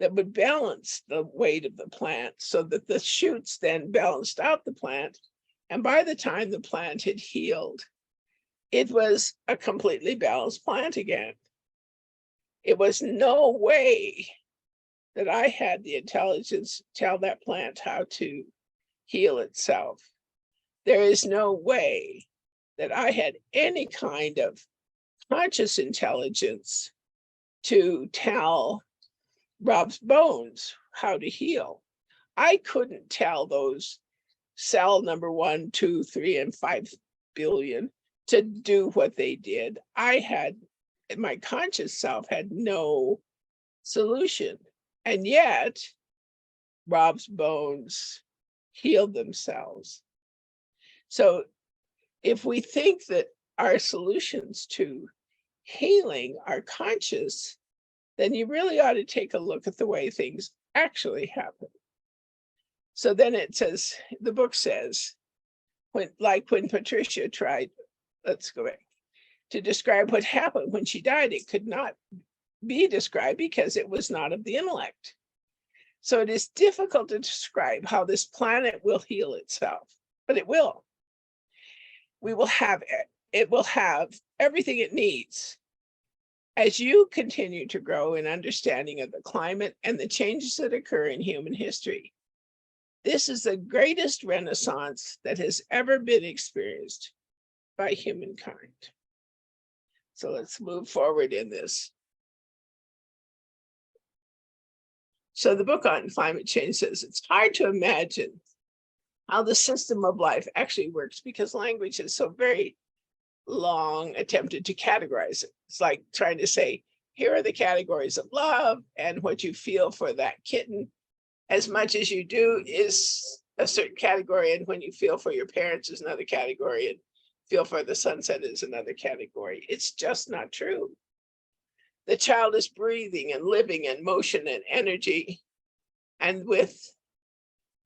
that would balance the weight of the plant, so that the shoots then balanced out the plant. And by the time the plant had healed, it was a completely balanced plant again. It was no way that I had the intelligence to tell that plant how to heal itself. There is no way that I had any kind of conscious intelligence to tell Rob's bones how to heal. I couldn't tell those cell number 1, 2, 3, and 5 billion to do what they did. My conscious self had no solution. And yet, Rob's bones healed themselves. So if we think that our solutions to healing are conscious, then you really ought to take a look at the way things actually happen. So then it says, the book says, when Patricia tried, let's go back, to describe what happened when she died, it could not be described because it was not of the intellect. So it is difficult to describe how this planet will heal itself, but it will. It will have everything it needs. As you continue to grow in understanding of the climate and the changes that occur in human history, this is the greatest renaissance that has ever been experienced by humankind. So let's move forward in this. So the book on climate change says it's hard to imagine how the system of life actually works because language is so very long attempted to categorize it. It's like trying to say, here are the categories of love, and what you feel for that kitten as much as you do is a certain category, and when you feel for your parents is another category, and feel for the sunset is another category. It's just not true. The child is breathing and living in motion and energy, and with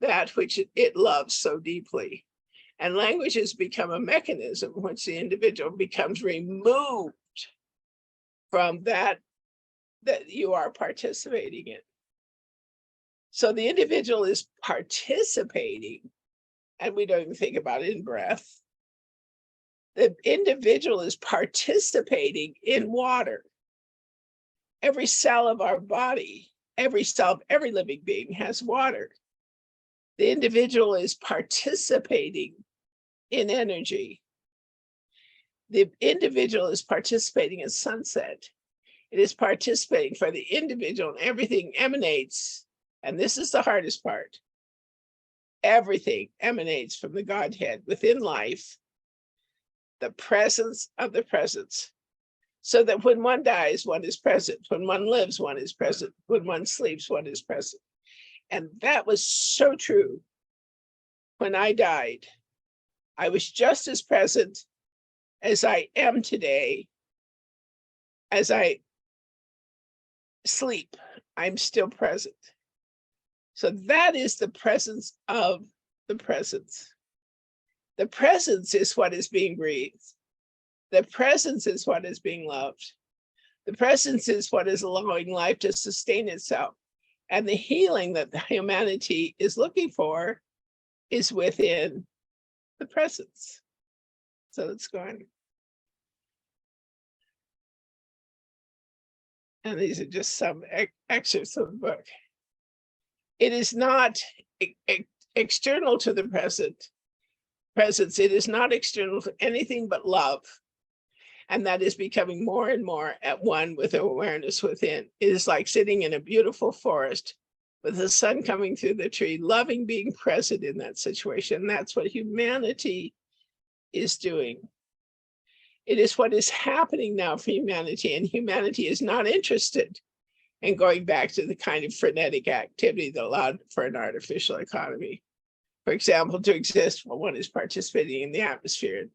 that which it loves so deeply. And language has become a mechanism which the individual becomes removed from that you are participating in. So the individual is participating, and we don't even think about it in breath. The individual is participating in water. Every cell of our body, every cell of every living being has water. The individual is participating in energy. The individual is participating in sunset. It is participating for the individual, and everything emanates, and this is the hardest part. Everything emanates from the Godhead within life, the presence of the presence. So that when one dies, one is present. When one lives, one is present. When one sleeps, one is present. And that was so true. When I died, I was just as present as I am today. As I sleep, I'm still present. So that is the presence of the presence. The presence is what is being breathed. The presence is what is being loved. The presence is what is allowing life to sustain itself. And the healing that humanity is looking for is within the presence. So let's go on. And these are just some excerpts of the book. It is not external to the presence. It is not external to anything but love. And that is becoming more and more at one with awareness within. It is like sitting in a beautiful forest with the sun coming through the tree, loving being present in that situation. That's what humanity is doing. It is what is happening now for humanity, and humanity is not interested in going back to the kind of frenetic activity that allowed for an artificial economy. For example, to exist while one is participating in the atmosphere,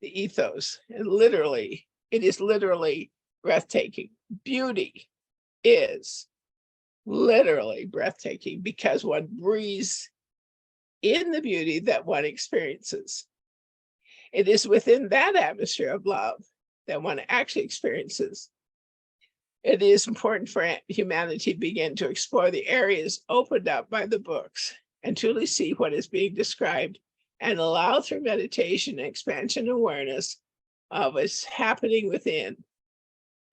the ethos, and literally, it is literally breathtaking. Beauty is literally breathtaking because one breathes in the beauty that one experiences. It is within that atmosphere of love that one actually experiences. It is important for humanity to begin to explore the areas opened up by the books and truly see what is being described, and allow through meditation and expansion awareness of what's happening within.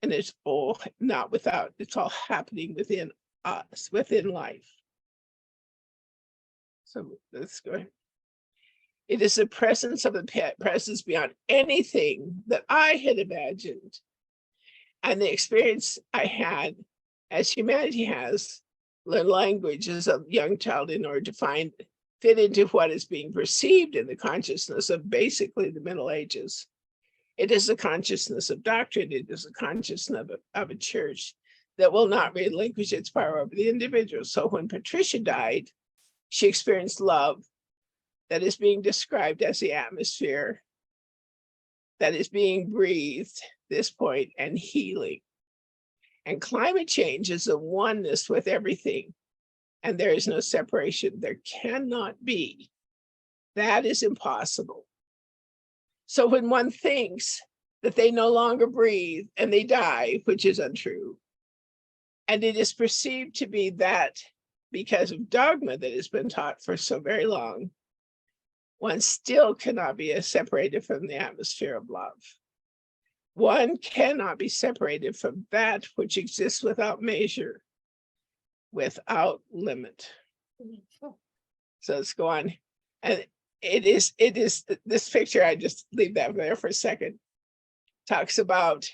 And it's all not without, it's all happening within us, within life. So let's go ahead. It is the presence of the presence beyond anything that I had imagined. And the experience I had, as humanity has learned language as a young child in order to fit into what is being perceived in the consciousness of basically the Middle Ages. It is the consciousness of doctrine. It is the consciousness of a church that will not relinquish its power over the individual. So when Patricia died, she experienced love that is being described as the atmosphere that is being breathed this point, and healing. And climate change is a oneness with everything. And there is no separation. There cannot be. That is impossible. So when one thinks that they no longer breathe and they die, which is untrue, and it is perceived to be that because of dogma that has been taught for so very long, one still cannot be separated from the atmosphere of love. One cannot be separated from that which exists without measure, without limit. So let's go on. And it is this picture, I just leave that there for a second, talks about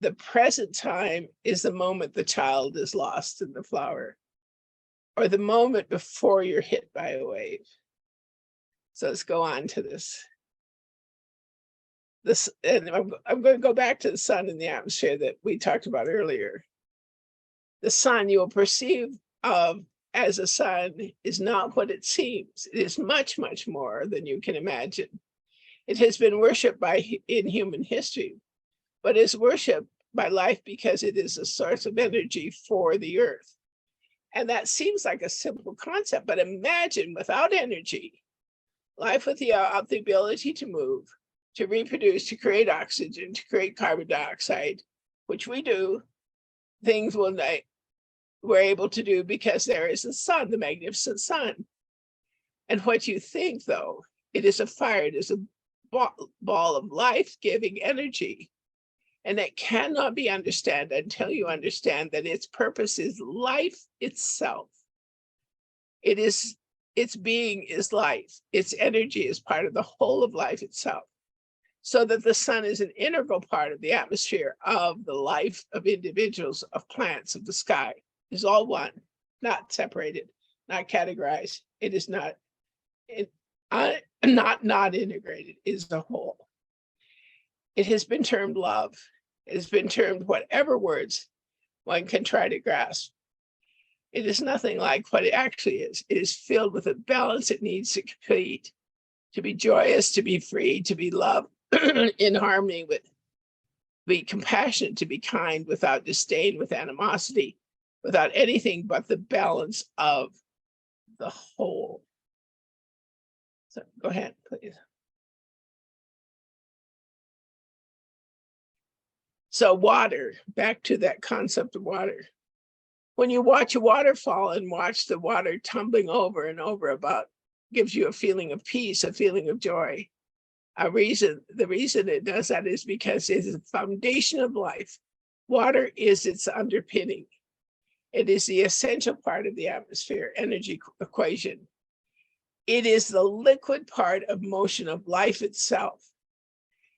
the present time is the moment the child is lost in the flower, or the moment before you're hit by a wave. So let's go on to this. And I'm going to go back to the sun and the atmosphere that we talked about earlier. The sun you will perceive as a sun is not what it seems. It is much, much more than you can imagine. It has been worshipped in human history, but is worshipped by life because it is a source of energy for the earth. And that seems like a simple concept, but imagine without energy, life without the ability to move, to reproduce, to create oxygen, to create carbon dioxide, which we do, things we're able to do because there is the sun, the magnificent sun. And what you think, though, it is a fire, it is a ball of life-giving energy. And it cannot be understood until you understand that its purpose is life itself. Its being is life. Its energy is part of the whole of life itself. So that the sun is an integral part of the atmosphere of the life of individuals, of plants, of the sky. It is all one, not separated, not categorized. It is not integrated. It is a whole. It has been termed love. It has been termed whatever words one can try to grasp. It is nothing like what it actually is. It is filled with a balance it needs to complete, to be joyous, to be free, to be loved, in harmony with, be compassionate, to be kind, without disdain, with animosity, without anything but the balance of the whole. So go ahead, please. So water, back to that concept of water. When you watch a waterfall and watch the water tumbling over and over about, gives you a feeling of peace, a feeling of joy. The reason it does that is because it is the foundation of life. Water is its underpinning. It is the essential part of the atmosphere energy equation. It is the liquid part of motion of life itself.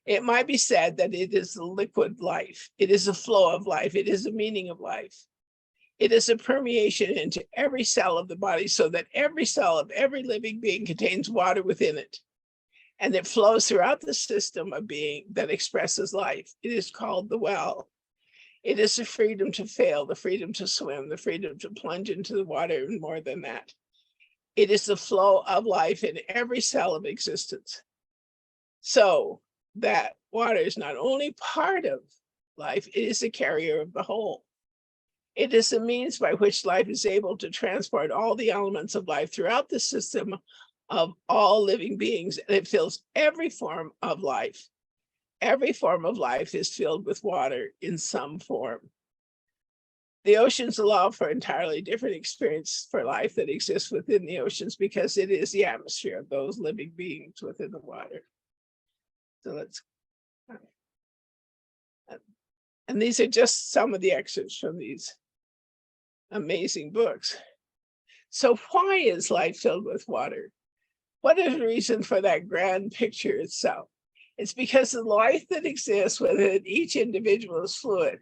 It might be said that it is the liquid life. It is the flow of life. It is the meaning of life. It is a permeation into every cell of the body so that every cell of every living being contains water within it. And it flows throughout the system of being that expresses life. It is called the well. It is the freedom to fail, the freedom to swim, the freedom to plunge into the water, and more than that. It is the flow of life in every cell of existence. So that water is not only part of life, it is the carrier of the whole. It is the means by which life is able to transport all the elements of life throughout the system of all living beings, and it fills every form of life. Every form of life is filled with water in some form. The oceans allow for entirely different experience for life that exists within the oceans because it is the atmosphere of those living beings within the water. So let's, and these are just some of the excerpts from these amazing books. So why is life filled with water? What is the reason for that grand picture itself? It's because the life that exists within each individual is fluid.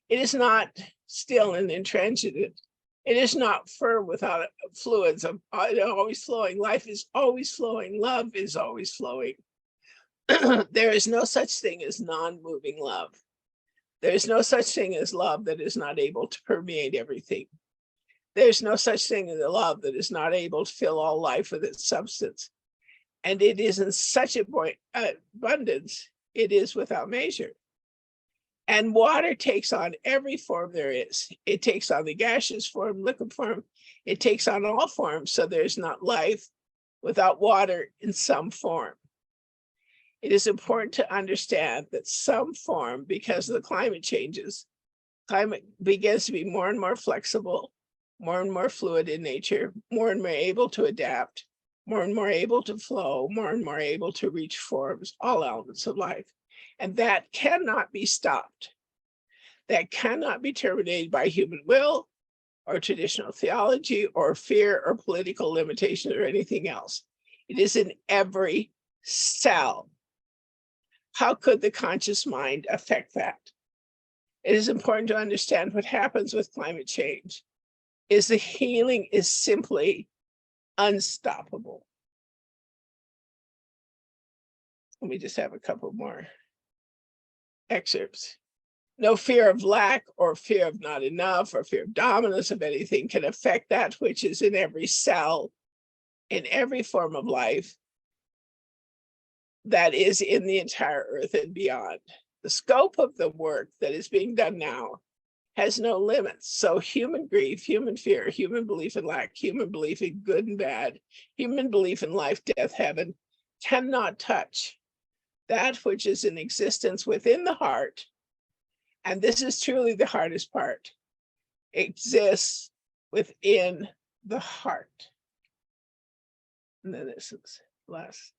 It is not still and intransigent. It is not firm without fluids of always flowing. Life is always flowing. Love is always flowing. There is no such thing as non-moving love. There is no such thing as love that is not able to permeate everything. There's no such thing as a love that is not able to fill all life with its substance. And it is in such abundance, it is without measure. And water takes on every form there is. It takes on the gaseous form, liquid form. It takes on all forms. So there's not life without water in some form. It is important to understand that some form, because of the climate changes, climate begins to be more and more flexible, more and more fluid in nature, more and more able to adapt, more and more able to flow, more and more able to reach forms, all elements of life. And that cannot be stopped. That cannot be terminated by human will or traditional theology or fear or political limitation or anything else. It is in every cell. How could the conscious mind affect that? It is important to understand what happens with climate change. Is the healing is simply unstoppable. Let me just have a couple more excerpts. No fear of lack or fear of not enough or fear of dominance of anything can affect that which is in every cell, in every form of life that is in the entire earth and beyond. The scope of the work that is being done now has no limits. So human grief, human fear, human belief in lack, human belief in good and bad, human belief in life, death, heaven, cannot touch that which is in existence within the heart. And this is truly the hardest part. Exists within the heart. And then this is last.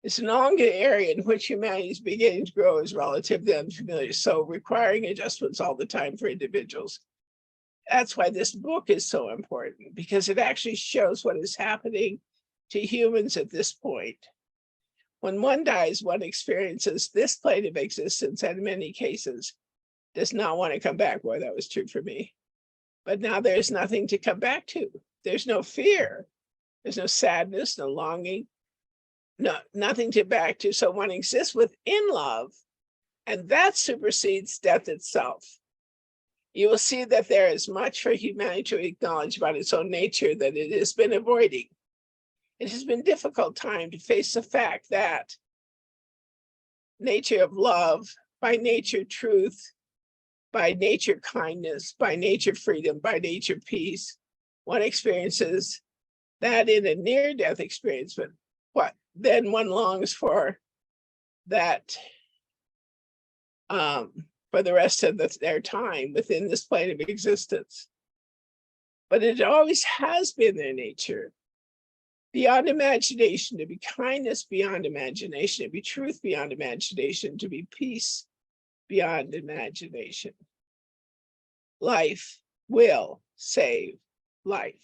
It's an ongoing area in which humanity is beginning to grow is relatively unfamiliar, so requiring adjustments all the time for individuals. That's why this book is so important, because it actually shows what is happening to humans at this point. When one dies, one experiences this plane of existence, and in many cases does not want to come back. Boy, that was true for me. But now there's nothing to come back to. There's no fear. There's no sadness, no longing, nothing to back to. So one exists within love, and that supersedes death itself. You will see that there is much for humanity to acknowledge about its own nature that it has been avoiding. It has been a difficult time to face the fact that nature of love, by nature truth, by nature kindness, by nature freedom, by nature peace, one experiences that in a near-death experience, but what then one longs for that for the rest of their time within this plane of existence. But it always has been their nature. Beyond imagination, to be kindness beyond imagination, to be truth beyond imagination, to be peace beyond imagination. Life will save life.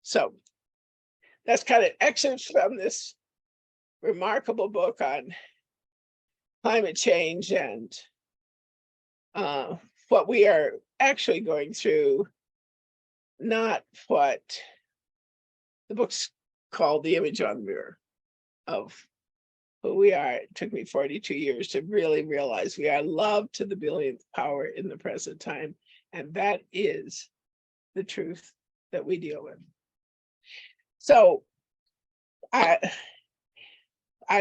So that's kind of excerpts from this remarkable book on climate change and what we are actually going through, not what the book's called The Image on the Mirror of who we are. It took me 42 years to really realize we are loved to the billionth power in the present time. And that is the truth that we deal with. So I'd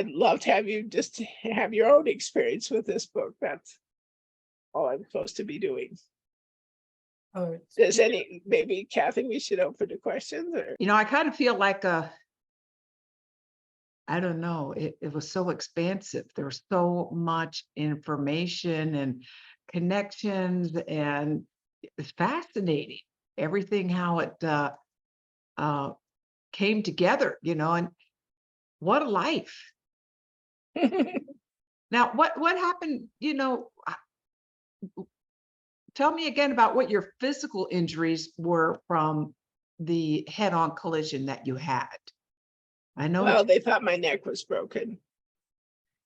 love to have you just have your own experience with this book. That's all I'm supposed to be doing. Oh, Does maybe Kathy, we should open to questions, or I kind of feel like I don't know, it was so expansive. There was so much information and connections, and it's fascinating. Everything, how it came together, and what a life. Now, what happened, tell me again about what your physical injuries were from the head-on collision that you had. I know well, they thought my neck was broken,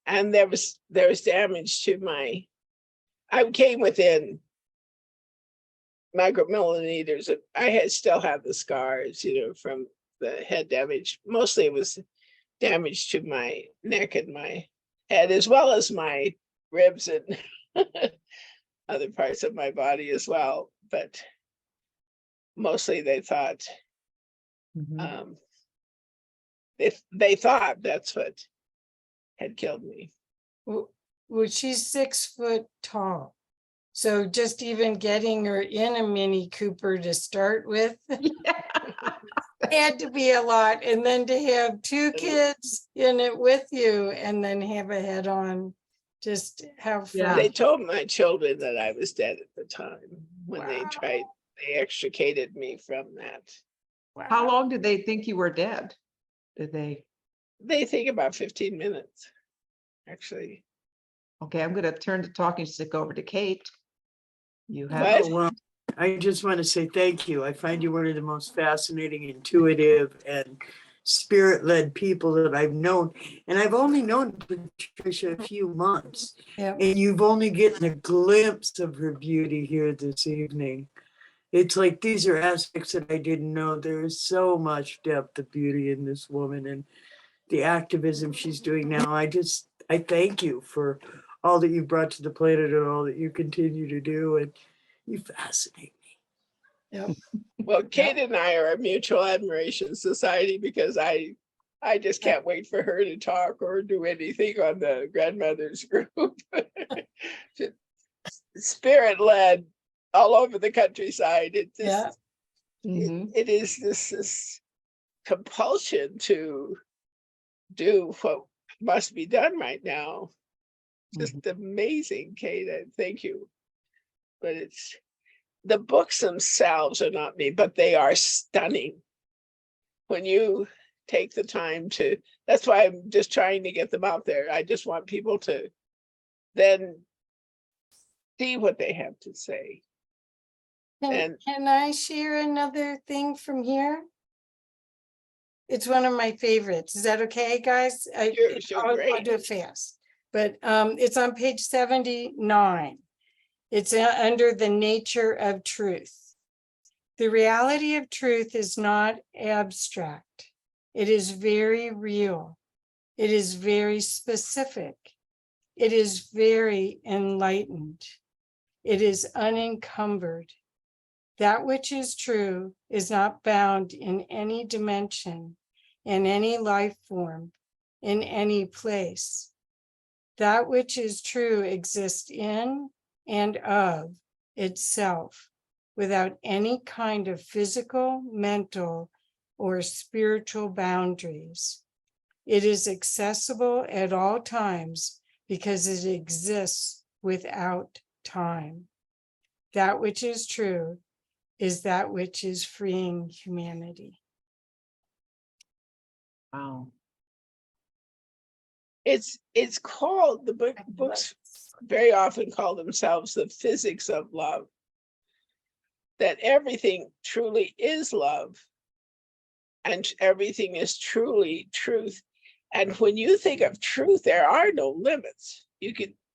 and there was damage to I came within micromillimeters. I still have the scars, from the head damage. Mostly it was damage to my neck and my head, as well as my ribs and other parts of my body as well. But mostly they thought, Mhm. they thought that's what had killed me. well, she's 6 foot tall. So just even getting her in a Mini Cooper to start with had to be a lot. And then to have 2 kids in it with you and then have a head on, just how Yeah. They told my children that I was dead at the time when they extricated me from that. How long did they think you were dead? Did they? They think about 15 minutes, actually. Okay, I'm going to turn the talking stick over to Kate. You have. What? Oh, well, I just want to say thank you. I find you one of the most fascinating, intuitive, and spirit-led people that I've known. And I've only known Patricia a few months. Yep. And you've only gotten a glimpse of her beauty here this evening. It's like these are aspects that I didn't know. There is so much depth of beauty in this woman and the activism she's doing now. I thank you for all that you brought to the planet and all that you continue to do. And you fascinate me. Yep. Well, Kate and I are a mutual admiration society because I just can't wait for her to talk or do anything on the grandmothers group. Spirit led all over the countryside. It just, Mhm. it is this compulsion to do what must be done right now. Just amazing, Kate. Thank you. But the books themselves are not me, but they are stunning. When you take the time to, that's why I'm just trying to get them out there. I just want people to then see what they have to say. And Can I share another thing from here? It's one of my favorites. Is that okay, guys? Sure, I'll great. do it fast. But it's on page 79. It's under the nature of truth. The reality of truth is not abstract. It is very real. It is very specific. It is very enlightened. It is unencumbered. That which is true is not bound in any dimension, in any life form, in any place. That which is true exists in and of itself without any kind of physical, mental, or spiritual boundaries. It is accessible at all times because it exists without time. That which is true is that which is freeing humanity. Wow. It's called, books very often call themselves the physics of love, that everything truly is love and everything is truly truth. And when you think of truth, there are no limits.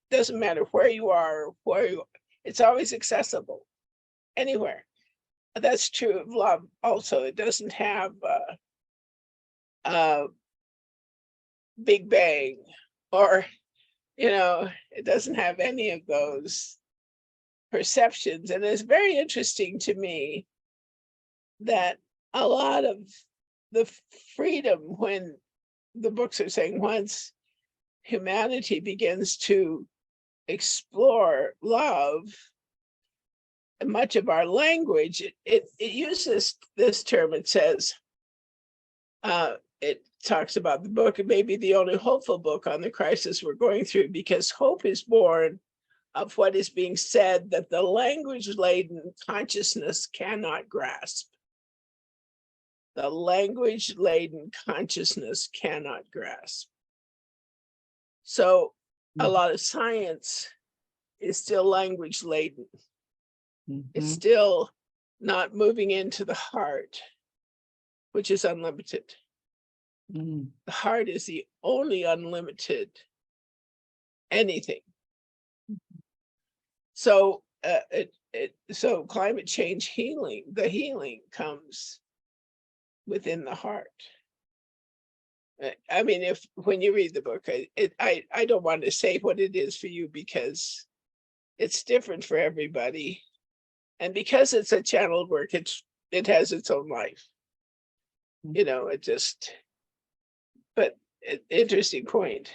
Doesn't matter where you are, it's always accessible anywhere. That's true of love also. It doesn't have Big Bang, or it doesn't have any of those perceptions. And it's very interesting to me that a lot of the freedom, when the books are saying, once humanity begins to explore love, much of our language, it uses this term. It says, it talks about the book, it may be the only hopeful book on the crisis we're going through, because hope is born of what is being said that the language-laden consciousness cannot grasp. The language-laden consciousness cannot grasp. So a lot of science is still language-laden. It's still not moving into the heart, which is unlimited. The heart is the only unlimited anything. So so climate change healing, the healing comes within the heart. I mean, when you read the book, I don't want to say what it is for you, because it's different for everybody. And because it's a channeled work, it has its own life. But interesting point.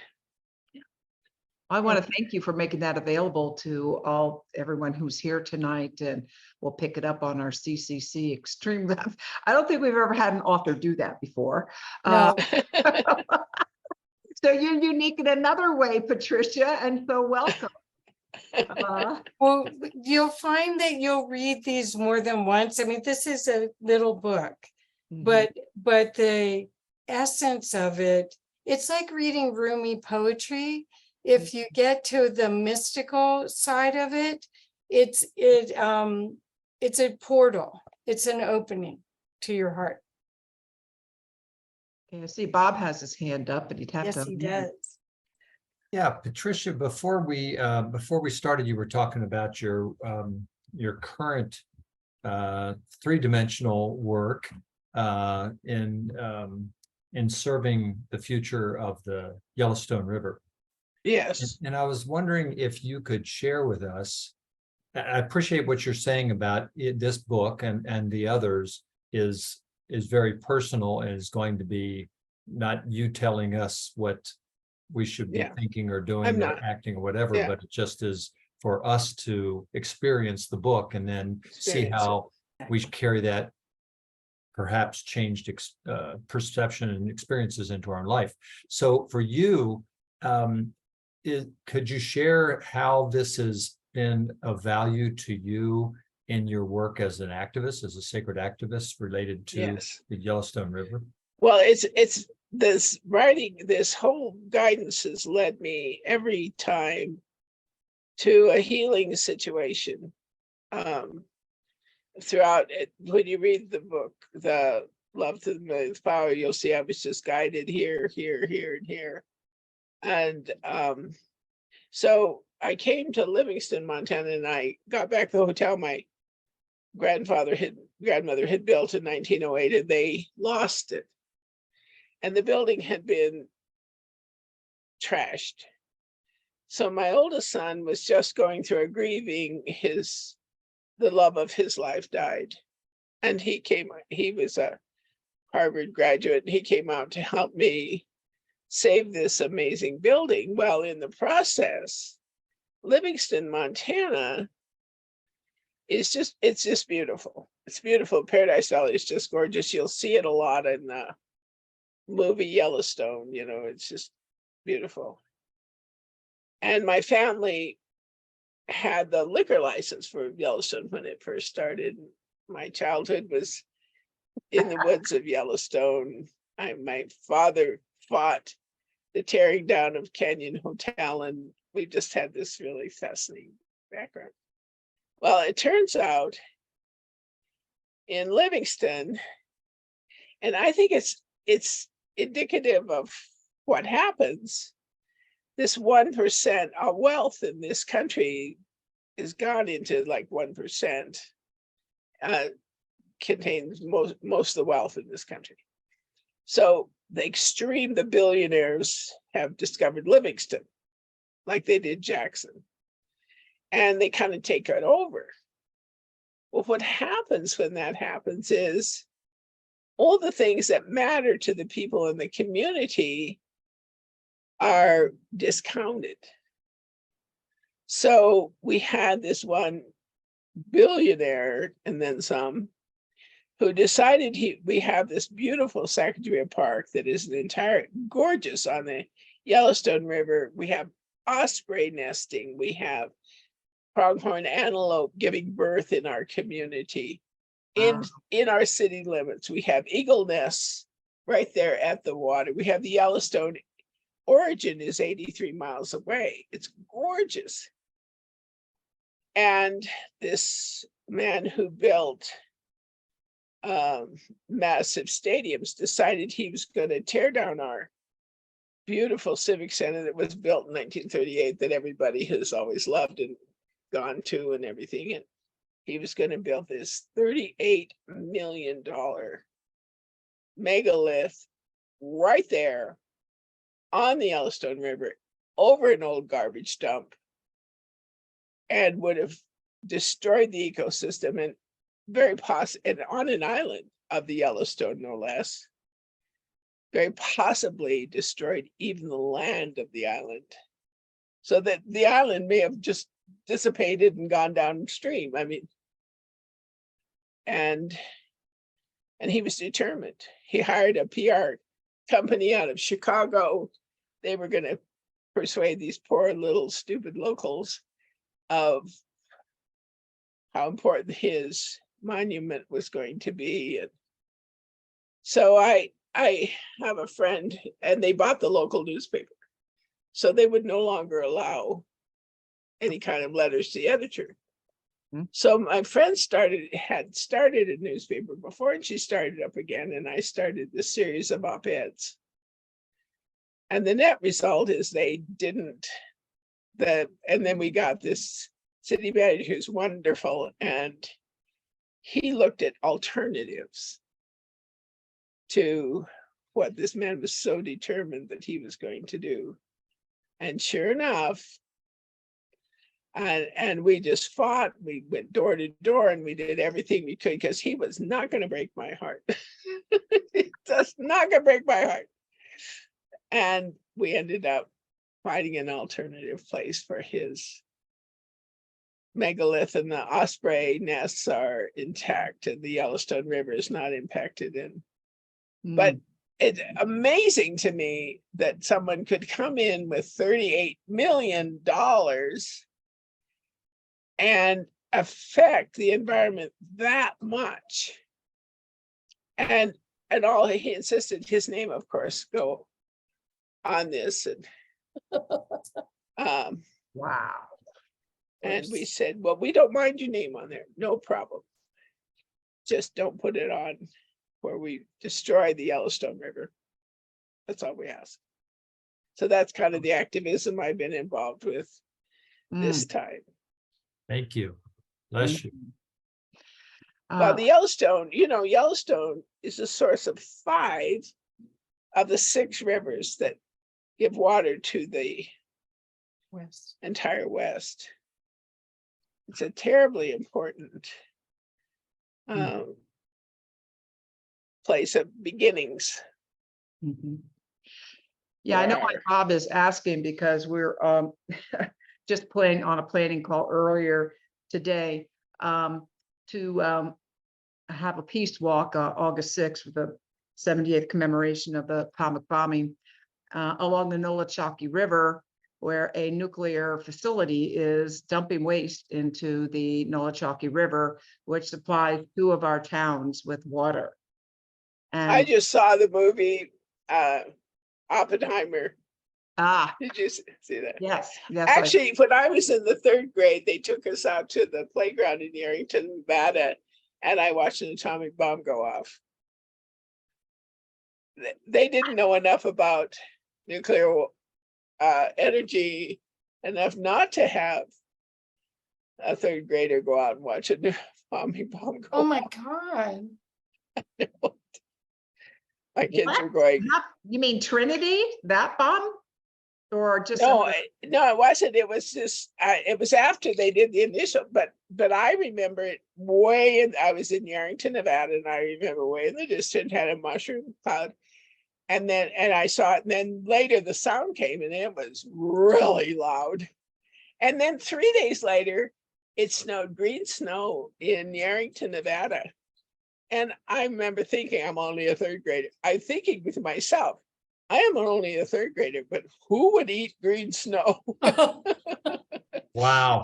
I want to thank you for making that available to everyone who's here tonight, and we'll pick it up on our CCC Extreme Love. I don't think we've ever had an author do that before. No. So you're unique in another way, Patricia, and so welcome. Well, you'll find that you'll read these more than once. I mean, this is a little book, but the essence of it, it's like reading Rumi poetry. If you get to the mystical side of it, it's a portal. It's an opening to your heart. Okay, I see Bob has his hand up, but he'd have to. Yes, he does. Yeah, Patricia, before we started, you were talking about your current three-dimensional work in serving the future of the Yellowstone River. Yes. And I was wondering if you could share with us. I appreciate what you're saying about this book and the others is very personal, and is going to be not you telling us what we should be thinking or doing or acting or whatever, but it just is for us to experience the book and then see how we carry that perhaps changed perception and experiences into our life. So for you, could you share how this has been of value to you in your work as an activist, as a sacred activist related to the Yellowstone River? Well, it's this writing, this whole guidance has led me every time to a healing situation. Throughout it, when you read the book, The Love to the Millionth Power, you'll see I was just guided here, here, here, and here. And so I came to Livingston, Montana, and I got back to the hotel my grandmother had built in 1908, and they lost it. And the building had been trashed. So my oldest son was just going through a grieving. The love of his life died. And he was a Harvard graduate, and he came out to help me save this amazing building. Well, in the process, Livingston, Montana it's just beautiful. It's beautiful. Paradise Valley is just gorgeous. You'll see it a lot in the movie Yellowstone, it's just beautiful. And my family had the liquor license for Yellowstone when it first started. My childhood was in the woods of Yellowstone. My father fought the tearing down of Canyon Hotel, and we just had this really fascinating background. Well, it turns out in Livingston, and I think it's indicative of what happens. This 1% of wealth in this country is gone into like 1%, contains most of the wealth in this country. So the billionaires have discovered Livingston, like they did Jackson, and they kind of take it over. Well, what happens when that happens is all the things that matter to the people in the community are discounted. So we had this one billionaire and then some who decided we have this beautiful Sacagawea Park that is gorgeous on the Yellowstone River. We have osprey nesting. We have pronghorn antelope giving birth in our community. In our city limits, we have eagle nests right there at the water. We have the Yellowstone origin is 83 miles away. It's gorgeous. And this man who built massive stadiums decided he was going to tear down our beautiful civic center that was built in 1938 that everybody has always loved and gone to and everything. And he was going to build this $38 million megalith right there on the Yellowstone River over an old garbage dump, and would have destroyed the ecosystem and and on an island of the Yellowstone, no less, very possibly destroyed even the land of the island, so that the island may have just dissipated and gone downstream. I mean, and he was determined. He hired a PR company out of Chicago. They were going to persuade these poor little stupid locals of how important his monument was going to be. And so I have a friend, and they bought the local newspaper, so they would no longer allow any kind of letters to the editor. So my friend had started a newspaper before, and she started up again, and I started this series of op-eds. And the net result is they didn't. And then we got this city manager who's wonderful, and he looked at alternatives to what this man was so determined that he was going to do. And sure enough, and we just fought. We went door to door, and we did everything we could, because he was not going to break my heart. He just not going to break my heart. And we ended up finding an alternative place for his megalith, and the osprey nests are intact, and the Yellowstone River is not impacted. But it's amazing to me that someone could come in with $38 million and affect the environment that much. And all he insisted his name, of course, go on this. And Wow. and we said, well, we don't mind your name on there, no problem. Just don't put it on where we destroy the Yellowstone River. That's all we ask. So that's kind of the activism I've been involved with this time. Thank you. Bless you. Well, the Yellowstone, Yellowstone is a source of 5 of the 6 rivers that give water to the entire West. It's a terribly important place of beginnings. Yeah, I know why Bob is asking, because we're just playing on a planning call earlier today to have a peace walk August 6th for the 78th commemoration of the atomic bombing along the Nolichucky River, where a nuclear facility is dumping waste into the Nolichucky River, which supplies 2 of our towns with water. And I just saw the movie Oppenheimer, Ah, Did you see that? yes, yes. I- Actually, when I was in the 3rd grade, they took us out to the playground in Yerington, Nevada, and I watched an atomic bomb go off. They didn't know enough about nuclear energy enough not to have a 3rd grader go out and watch a atomic bomb go Oh my off. God. My kids What? were going, You mean Trinity, that bomb? Or just? no, another- no, it wasn't. It was just, it was after they did the initial, but I remember it way in, I was in Yerington, Nevada, and I remember way in the distance had a mushroom cloud. And I saw it, and then later the sound came and it was really loud. And then 3 days later, it snowed green snow in Yerington, Nevada. And I remember thinking, I'm only a 3rd grader. I'm thinking to myself, I am only a 3rd grader, but who would eat green snow? Wow.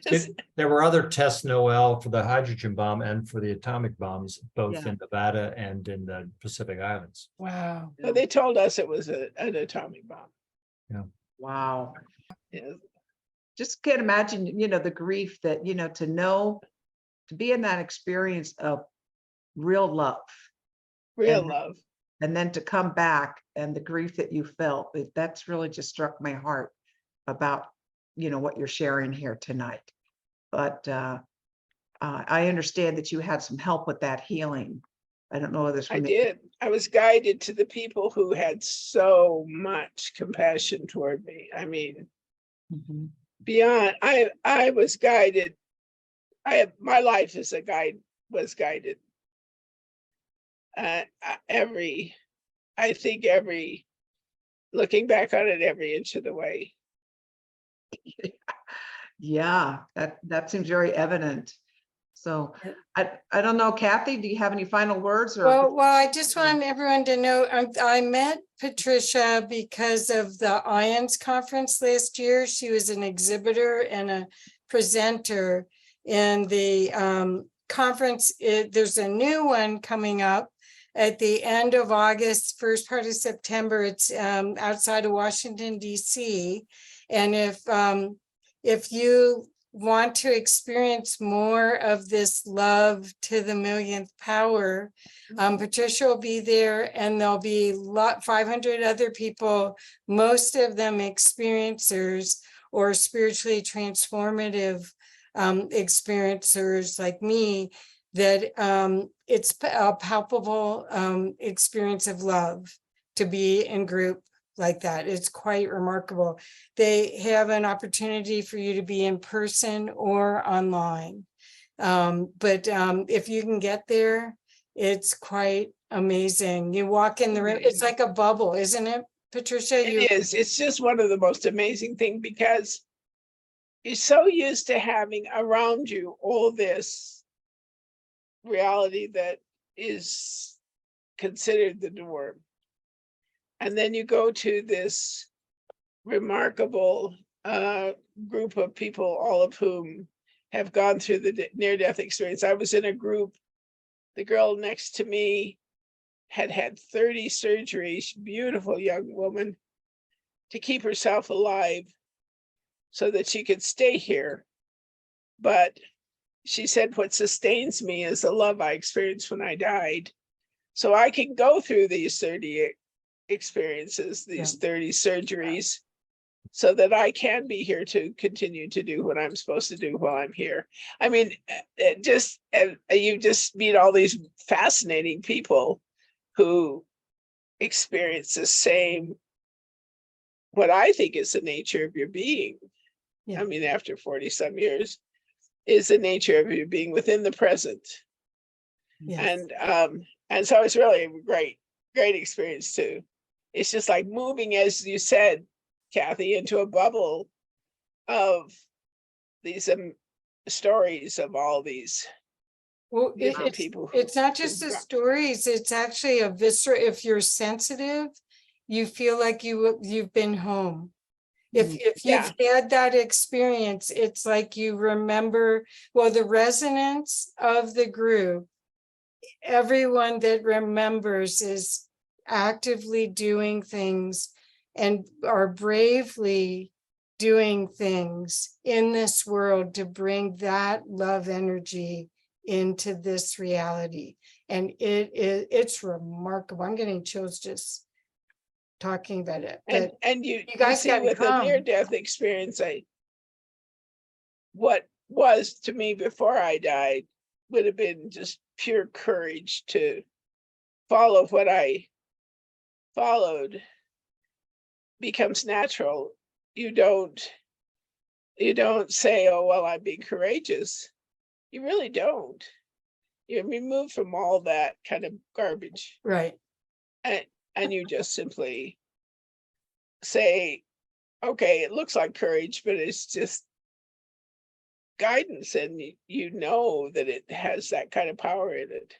Just- There were other tests, Noel, for the hydrogen bomb and for the atomic bombs, both Yeah. in Nevada and in the Pacific Islands. Wow. but they told us it was an atomic bomb. Wow. Yeah. Just can't imagine, the grief that, to know, to be in that experience of real love. Real And- love. And then to come back and the grief that you felt, that's really just struck my heart about, what you're sharing here tonight. But I understand that you had some help with that healing. I don't know whether it's I from the- did. I was guided to the people who had so much compassion toward me. I mean, Mhm. beyond, I was guided. My life as a guide was guided. I think looking back on it, every inch of the way. Yeah, that seems very evident. So Yeah. I don't know, Kathy, do you have any final words or? Well, I just want everyone to know, I met Patricia because of the IONS conference last year. She was an exhibitor and a presenter in the conference. There's a new one coming up at the end of August, first part of September. It's outside of Washington, DC. And if you want to experience more of this love to the millionth power, Patricia will be there, and there'll be 500 other people, most of them experiencers or spiritually transformative experiencers like me, that it's a palpable experience of love to be in group like that. It's quite remarkable. They have an opportunity for you to be in person or online. But if you can get there, it's quite amazing. You walk in the room, it's like a bubble, isn't it, Patricia? It is. It's just one of the most amazing things, because you're so used to having around you all this reality that is considered the norm. And then you go to this remarkable group of people, all of whom have gone through the near-death experience. I was in a group, the girl next to me had had 30 surgeries, beautiful young woman, to keep herself alive so that she could stay here. But she said, what sustains me is the love I experienced when I died. So I can go through these 30 experiences, these 30 surgeries, so that I can be here to continue to do what I'm supposed to do while I'm here. I mean, you just meet all these fascinating people who experience the same, what I think is the nature of your being. Yeah. I mean, after 40 some years, is the nature of your being within the present. Yes. And so it's really a great experience too. It's just like moving, as you said, Kathy, into a bubble of these stories of all these Well, different people. it's not just the stories, it's actually a visceral. If you're sensitive, you feel like you've been home. If you've had that experience, it's like you remember, well, the resonance of the group, everyone that remembers is actively doing things and are bravely doing things in this world to bring that love energy into this reality. And it's remarkable. I'm getting chills just talking about it. But And you guys see, gotta with a come. near-death experience, what was to me before I died would have been just pure courage to follow what I followed becomes natural. You don't say, oh, well, I'm being courageous. You really don't. You're removed from all that kind of garbage. Right. And you just simply say, okay, it looks like courage, but it's just guidance, and you know that it has that kind of power in it.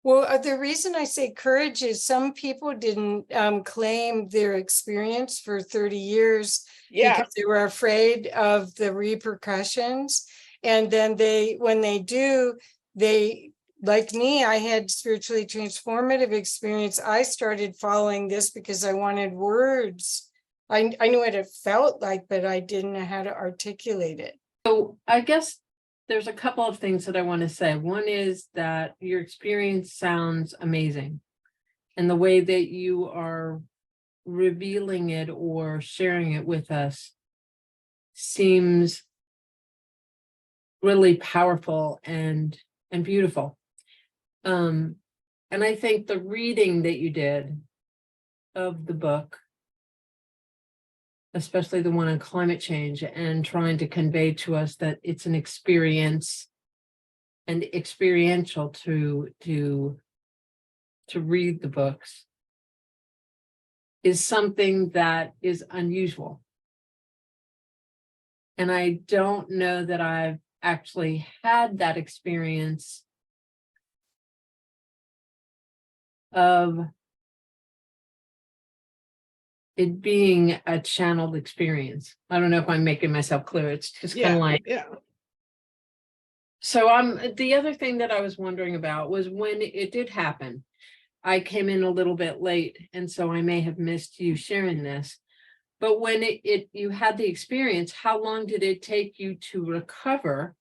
Well, the reason I say courage is some people didn't claim their experience for 30 years Yeah, because they were afraid of the repercussions. And then when they do, like me, I had spiritually transformative experience. I started following this because I wanted words. I knew what it felt like, but I didn't know how to articulate it. So I guess there's a couple of things that I want to say. One is that your experience sounds amazing. And the way that you are revealing it or sharing it with us seems really powerful and beautiful. And I think the reading that you did of the book, especially the one on climate change, and trying to convey to us that it's an experience and experiential to read the books, is something that is unusual. And I don't know that I've actually had that experience of it being a channeled experience. I don't know if I'm making myself clear. It's just kind of like, yeah. so the other thing that I was wondering about was when it did happen. I came in a little bit late, and so I may have missed you sharing this. But when you had the experience, how long did it take you to recover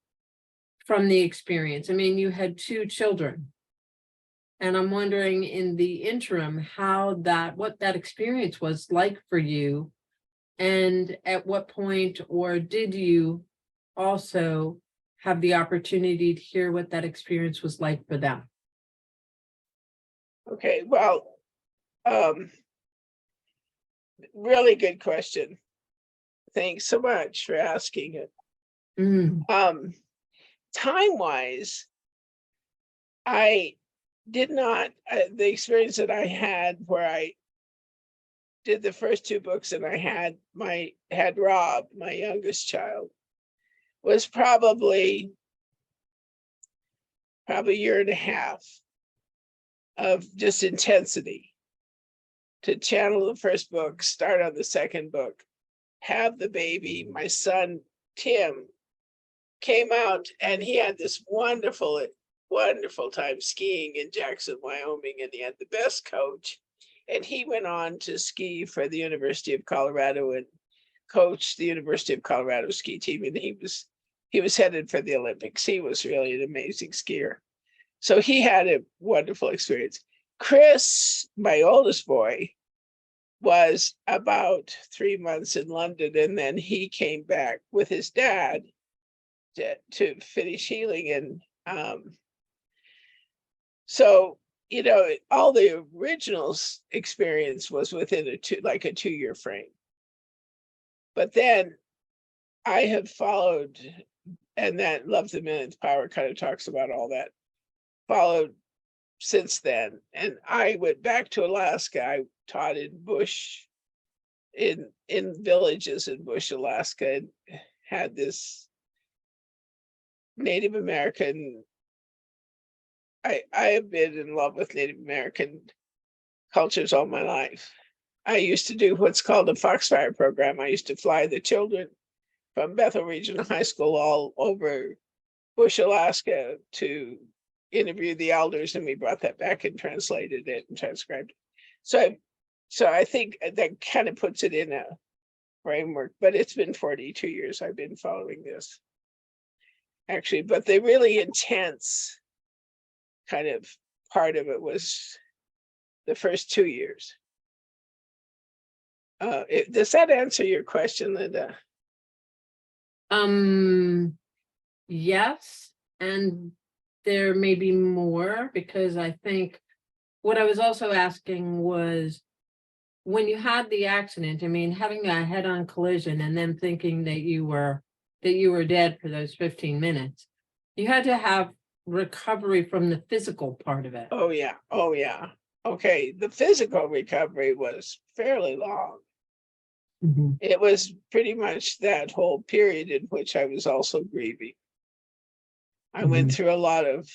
from the experience? I mean, you had 2 children. And I'm wondering in the interim, what that experience was like for you, and at what point, or did you also have the opportunity to hear what that experience was like for them? Okay, well, really good question. Thanks so much for asking it. Time-wise, I did not, the experience that I had where I did the first 2 books and I had Rob, my youngest child, was probably a year and a half of just intensity to channel the first book, start on the second book, have the baby. My son, Tim, came out and he had this wonderful time skiing in Jackson, Wyoming, and he had the best coach. And he went on to ski for the University of Colorado and coach the University of Colorado ski team. And he was headed for the Olympics. He was really an amazing skier. So he had a wonderful experience. Chris, my oldest boy, was about 3 months in London, and then he came back with his dad to finish healing. And so, all the original experience was within a 2-year frame. But then I have followed, and that Love the Millionth Power kind of talks about all that, followed since then. And I went back to Alaska. I taught in bush, in villages in bush, Alaska, and had this Native American. I have been in love with Native American cultures all my life. I used to do what's called a Foxfire program. I used to fly the children from Bethel Regional High School all over bush, Alaska, to interview the elders, and we brought that back and translated it and transcribed it. So So I think that kind of puts it in a framework, but it's been 42 years I've been following this. Actually, but the really intense kind of part of it was the first 2 years. Does that answer your question, Linda? Yes, and there may be more, because I think what I was also asking was, when you had the accident, I mean, having a head-on collision and then thinking that you were dead for those 15 minutes, you had to have recovery from the physical part of it. Oh yeah, oh yeah. Okay, the physical recovery was fairly long. It was pretty much that whole period in which I was also grieving. I went through a lot of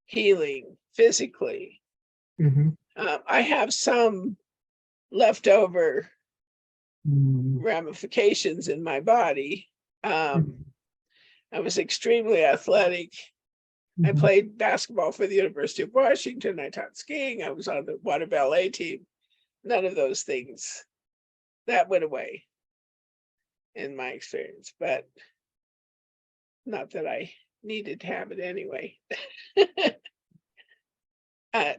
healing physically. I have some leftover ramifications in my body. I was extremely athletic. I played basketball for the University of Washington. I taught skiing. I was on the water ballet team. None of those things. That went away in my experience, but not that I needed to have it anyway. I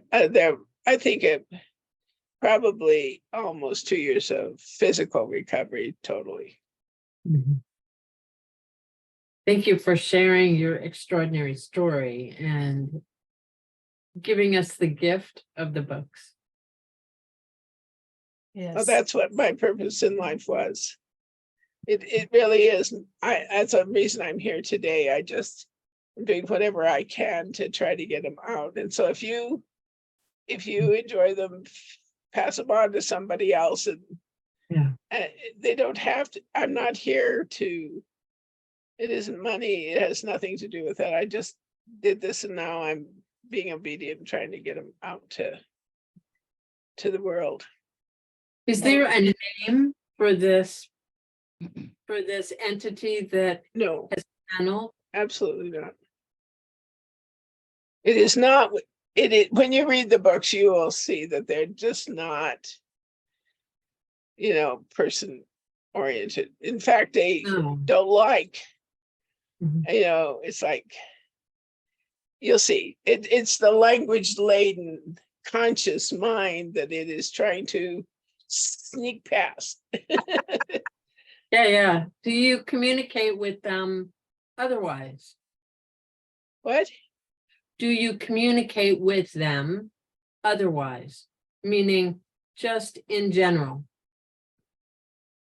think it probably almost 2 years of physical recovery totally. Thank you for sharing your extraordinary story and giving us the gift of the books. Well, Yes. that's what my purpose in life was. It really is. That's a reason I'm here today. I'm doing whatever I can to try to get them out. And so if you enjoy them, pass them on to somebody else, and they don't have to. I'm not here to. It isn't money. It has nothing to do with that. I just did this, and now I'm being obedient, trying to get them out to the world. Is there a name for this entity that No, panel? absolutely not. It is not. It is, when you read the books, you will see that they're just not, person oriented. In fact, they don't like, it's like, you'll see, it's the language laden conscious mind that it is trying to sneak past. Yeah. Do you communicate with them otherwise? What? Do you communicate with them otherwise? Meaning just in general?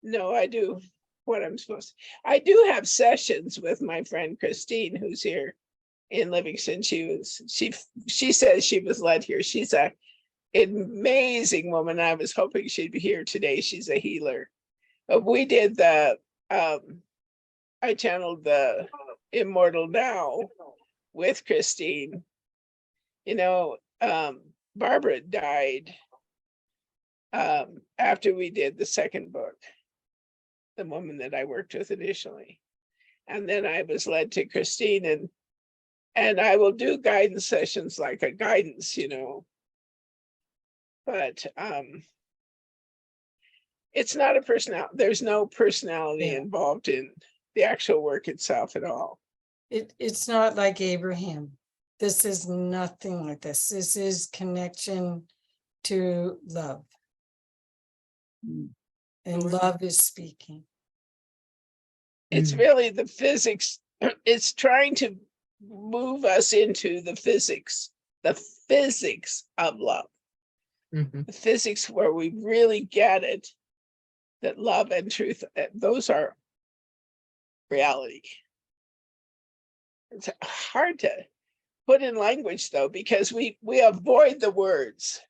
No, I do what I'm supposed to. I do have sessions with my friend Christine, who's here in Livingston. She says she was led here. She's an amazing woman. I was hoping she'd be here today. She's a healer. We did I channeled the Immortal Now with Christine. Barbara died after we did the second book, the woman that I worked with initially. And then I was led to Christine, and I will do guidance sessions like a guidance, but it's not a personality. There's no personality involved in the actual work itself at all. It's not like Abraham. This is nothing like this. This is connection to love. And love is speaking. It's really the physics. It's trying to move us into the physics of love. The physics where we really get it, that love and truth, those are reality. It's hard to put in language though, because we avoid the words.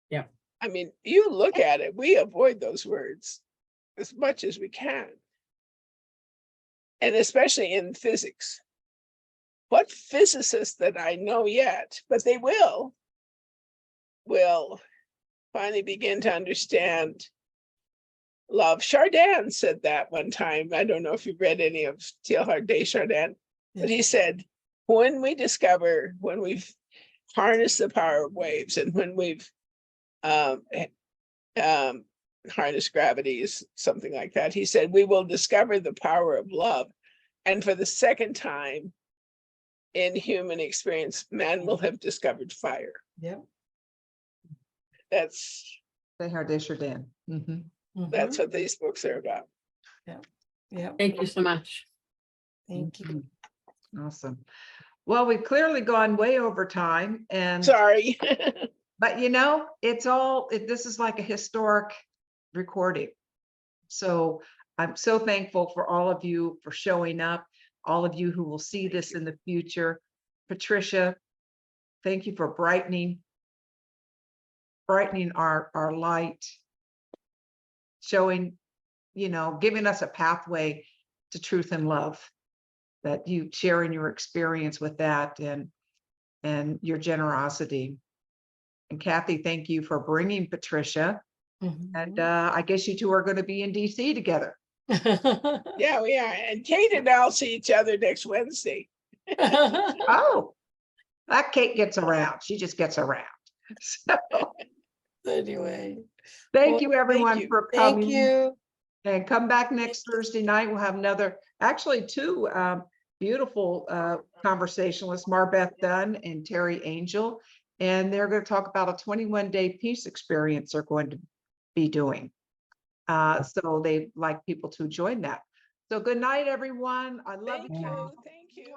Yeah. I mean, you look at it, we avoid those words as much as we can. And especially in physics. What physicists that I know yet, but they will finally begin to understand love. Chardin said that one time. I don't know if you've read any of Teilhard de Chardin, but he said, when we've harnessed the power of waves, and when we've harness gravity is something like that. He said, we will discover the power of love. And for the second time in human experience, man will have discovered fire. Yep. That's They heard they sure did. Mhm. that's what these books are about. Yep. Thank you so much. Thank you. Awesome. Well, we've clearly gone way over time, and Sorry. but you know, it's all this is like a historic recording. So I'm so thankful for all of you for showing up, all of you who will see this in the future. Patricia, thank you for brightening our light, showing, you know, giving us a pathway to truth and love, that you sharing your experience with that and your generosity. And Kathy, thank you for bringing Patricia. And I guess you two are going to be in DC together. Yeah, we are. And Kate and I'll see each other next Wednesday. Oh, that Kate gets around. She just gets around. So Anyway, thank you everyone you. for coming. thank you. And come back next Thursday night. We'll have actually two beautiful conversationalists, Marbeth Dunn and Terry Angel. And they're going to talk about a 21-day peace experience they're going to be doing. So they'd like people to join that. So good night, everyone. I love Thank you. Thank you.